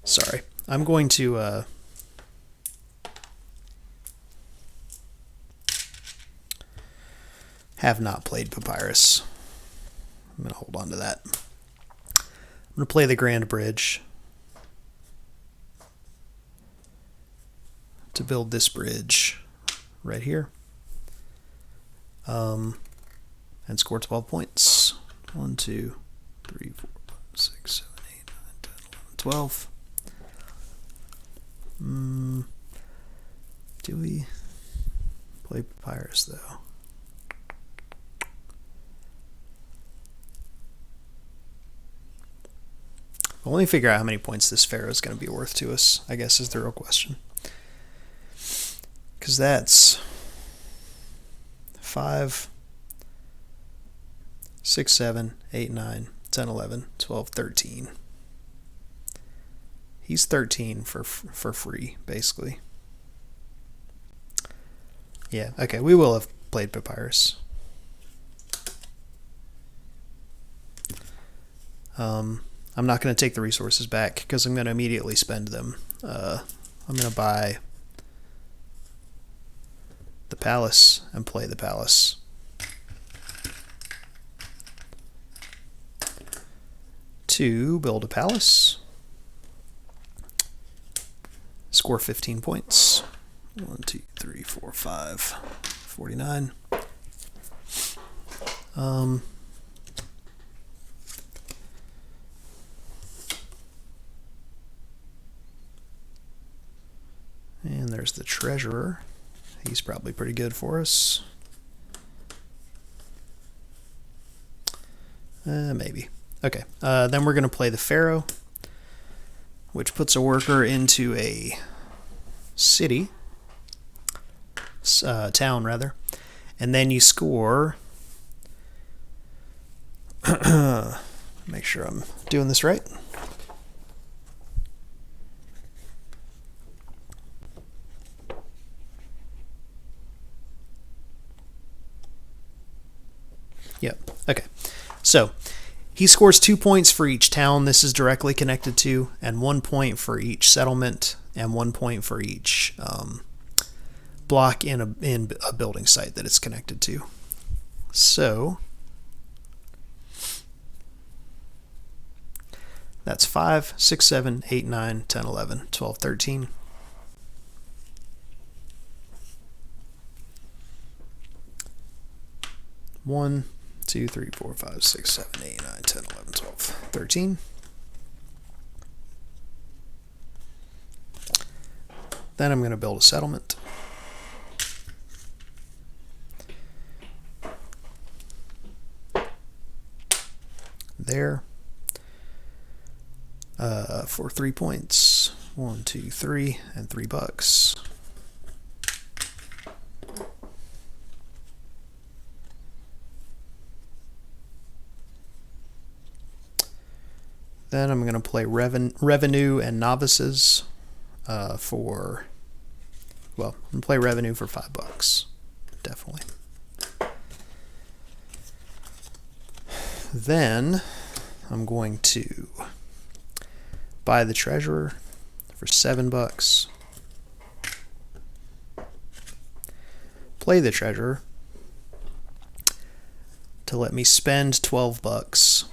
Sorry, I'm going to have not played Papyrus. I'm going to hold on to that. I'm going to play the Grand Bridge to build this bridge right here. And score 12 points. 1, 2, 3, 4, 5, 6, 7, 8, 9, 10, 11, 12. Do we play Papyrus though? Well, let me figure out how many points this Pharaoh is going to be worth to us, I guess is the real question. Because that's 5, 6, 7, 8, 9, 10, 11, 12, 13. He's 13 for free, basically. Yeah, okay, we will have played Papyrus. I'm not going to take the resources back because I'm going to immediately spend them. I'm going to buy the palace and play the palace. To build a palace. Score 15 points. 1, 2, 3, 4, 5. 49. And there's the treasurer. He's probably pretty good for us. Maybe. Okay. Then we're going to play the Pharaoh, which puts a worker into a city. Town, rather. And then you score... Make sure I'm doing this right. Yep. Okay. So he scores 2 points for each town this is directly connected to, and 1 point for each settlement, and 1 point for each block in a building site that it's connected to. So that's 5, 6, 7, 8, 9, 10, 11, 12, 13. One, 2, 3, 4, 5, 6, 7, 8, 9, 10, 11, 12, 13. Then I'm going to build a settlement. There. For 3 points. 1, 2, 3, and $3. Then I'm going to play revenue and novices for, well, I'm going to play revenue for $5. Definitely. Then I'm going to buy the treasurer for $7. Play the treasurer to let me spend $12.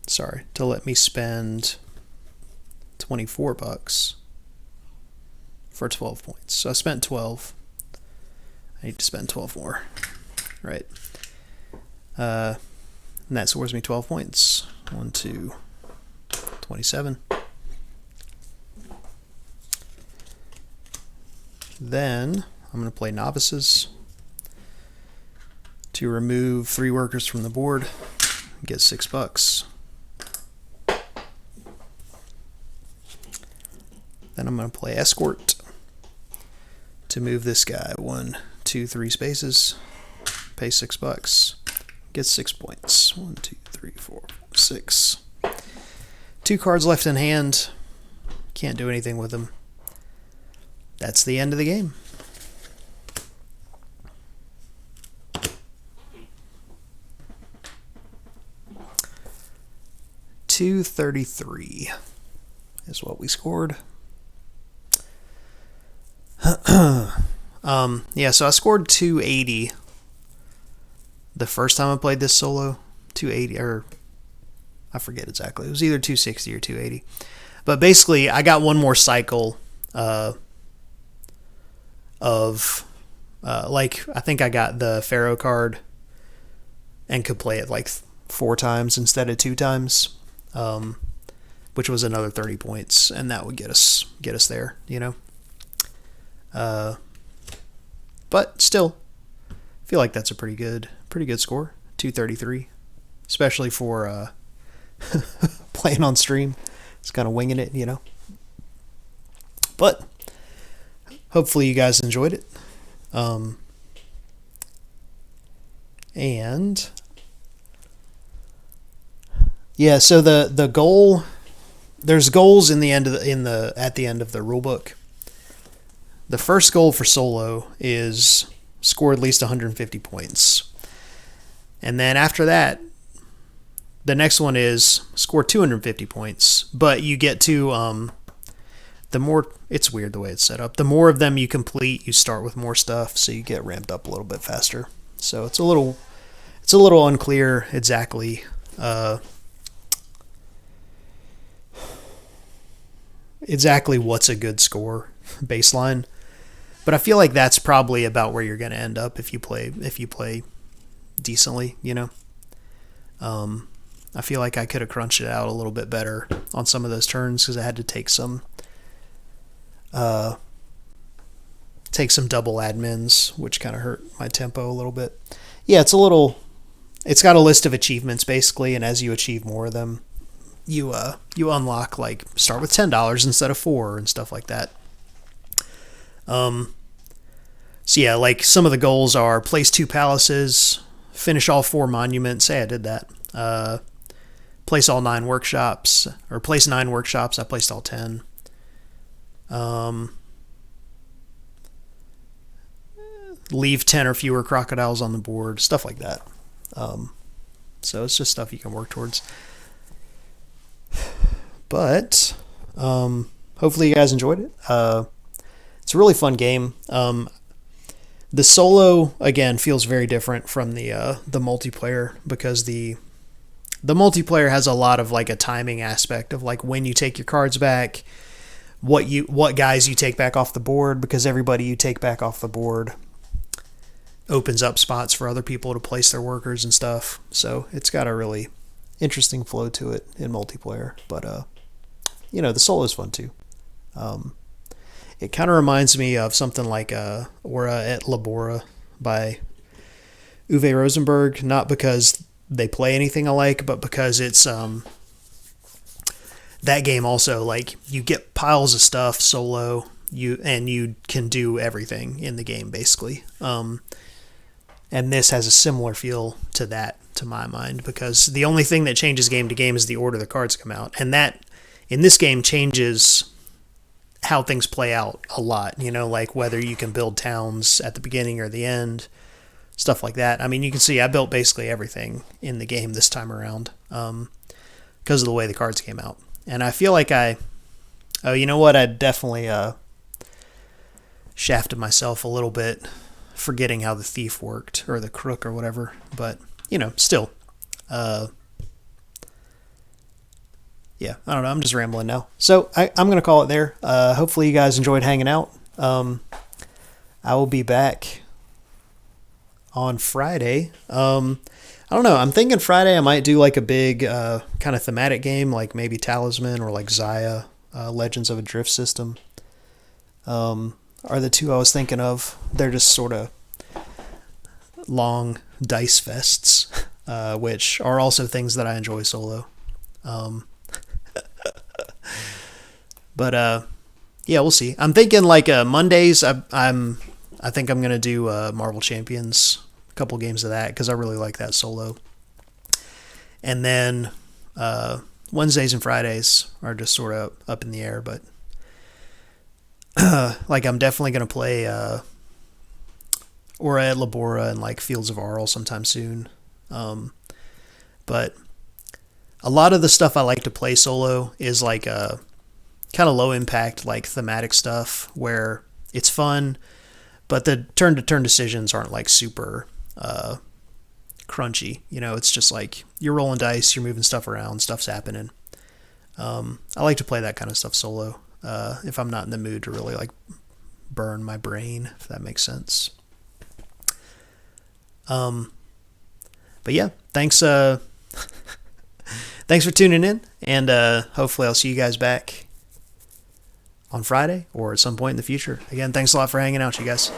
Sorry, to let me spend $24 for 12 points. So I spent 12. I need to spend 12 more. Right. And that scores me 12 points. 1, 2, 27. Then I'm going to play novices to remove 3 workers from the board. Get $6. Then I'm going to play escort to move this guy 1, 2, 3 spaces. Pay $6. Get 6 points. 1, 2, 3, 4, 6. 2 cards left in hand. Can't do anything with them. That's the end of the game. $233 is what we scored. Yeah, so I scored 280 the first time I played this solo. 280, or I forget exactly. It was either 260 or 280. But basically, I got one more cycle like, I think I got the Pharaoh card and could play it like 4 times instead of 2 times, which was another 30 points, and that would get us there, you know. But still, I feel like that's a pretty good score. 233, especially for playing on stream. It's kind of winging it, But hopefully you guys enjoyed it. And yeah, so the goal, there's goals at the end of the rule book. The first goal for solo is score at least 150 points. And then after that, the next one is score 250 points. But you get to the more, it's weird the way it's set up. The more of them you complete, you start with more stuff, so you get ramped up a little bit faster. So it's a little unclear exactly what's a good score baseline. But I feel like that's probably about where you're going to end up if you play decently, I feel like I could have crunched it out a little bit better on some of those turns because I had to take some double admins, which kind of hurt my tempo a little bit. Yeah, it's got a list of achievements basically, and as you achieve more of them, you unlock, like, start with $10 instead of $4 and stuff like that. So yeah, like some of the goals are place 2 palaces, finish all 4 monuments. Say I did that. Place all 9 workshops, or place 9 workshops. I placed all 10. Leave 10 or fewer crocodiles on the board, stuff like that. So it's just stuff you can work towards. But hopefully you guys enjoyed it. It's a really fun game. The solo, again, feels very different from the multiplayer because the multiplayer has a lot of, like, a timing aspect of, like, when you take your cards back, what guys you take back off the board, because everybody you take back off the board opens up spots for other people to place their workers and stuff. So it's got a really interesting flow to it in multiplayer. But the solo is fun too. It kind of reminds me of something like Aura et Labora by Uwe Rosenberg, not because they play anything alike, but because it's that game also, like, you get piles of stuff solo, you can do everything in the game basically. And this has a similar feel to that, to my mind, because the only thing that changes game to game is the order the cards come out, and that in this game changes how things play out a lot, like whether you can build towns at the beginning or the end, stuff like that. I mean, you can see I built basically everything in the game this time around because of the way the cards came out. And I feel like I definitely shafted myself a little bit forgetting how the thief worked, or the crook or whatever, but still, yeah, I don't know. I'm just rambling now. So I'm going to call it there. Hopefully you guys enjoyed hanging out. I will be back on Friday. I don't know. I'm thinking Friday I might do like a big kind of thematic game, like maybe Talisman or like Xayah, Legends of a Drift System. Are the two I was thinking of. They're just sort of long dice fests, which are also things that I enjoy solo. But yeah, we'll see. I'm thinking like Mondays. I think I'm gonna do Marvel Champions, a couple games of that because I really like that solo. And then Wednesdays and Fridays are just sort of up in the air, but like I'm definitely gonna play Aura et Labora and like Fields of Arl sometime soon. But a lot of the stuff I like to play solo is like kind of low impact, like thematic stuff where it's fun, but the turn-to-turn decisions aren't like super crunchy. It's just like you're rolling dice, you're moving stuff around, stuff's happening. I like to play that kind of stuff solo if I'm not in the mood to really like burn my brain, if that makes sense. But yeah, thanks for tuning in, and hopefully I'll see you guys back on Friday or at some point in the future. Again, thanks a lot for hanging out, you guys.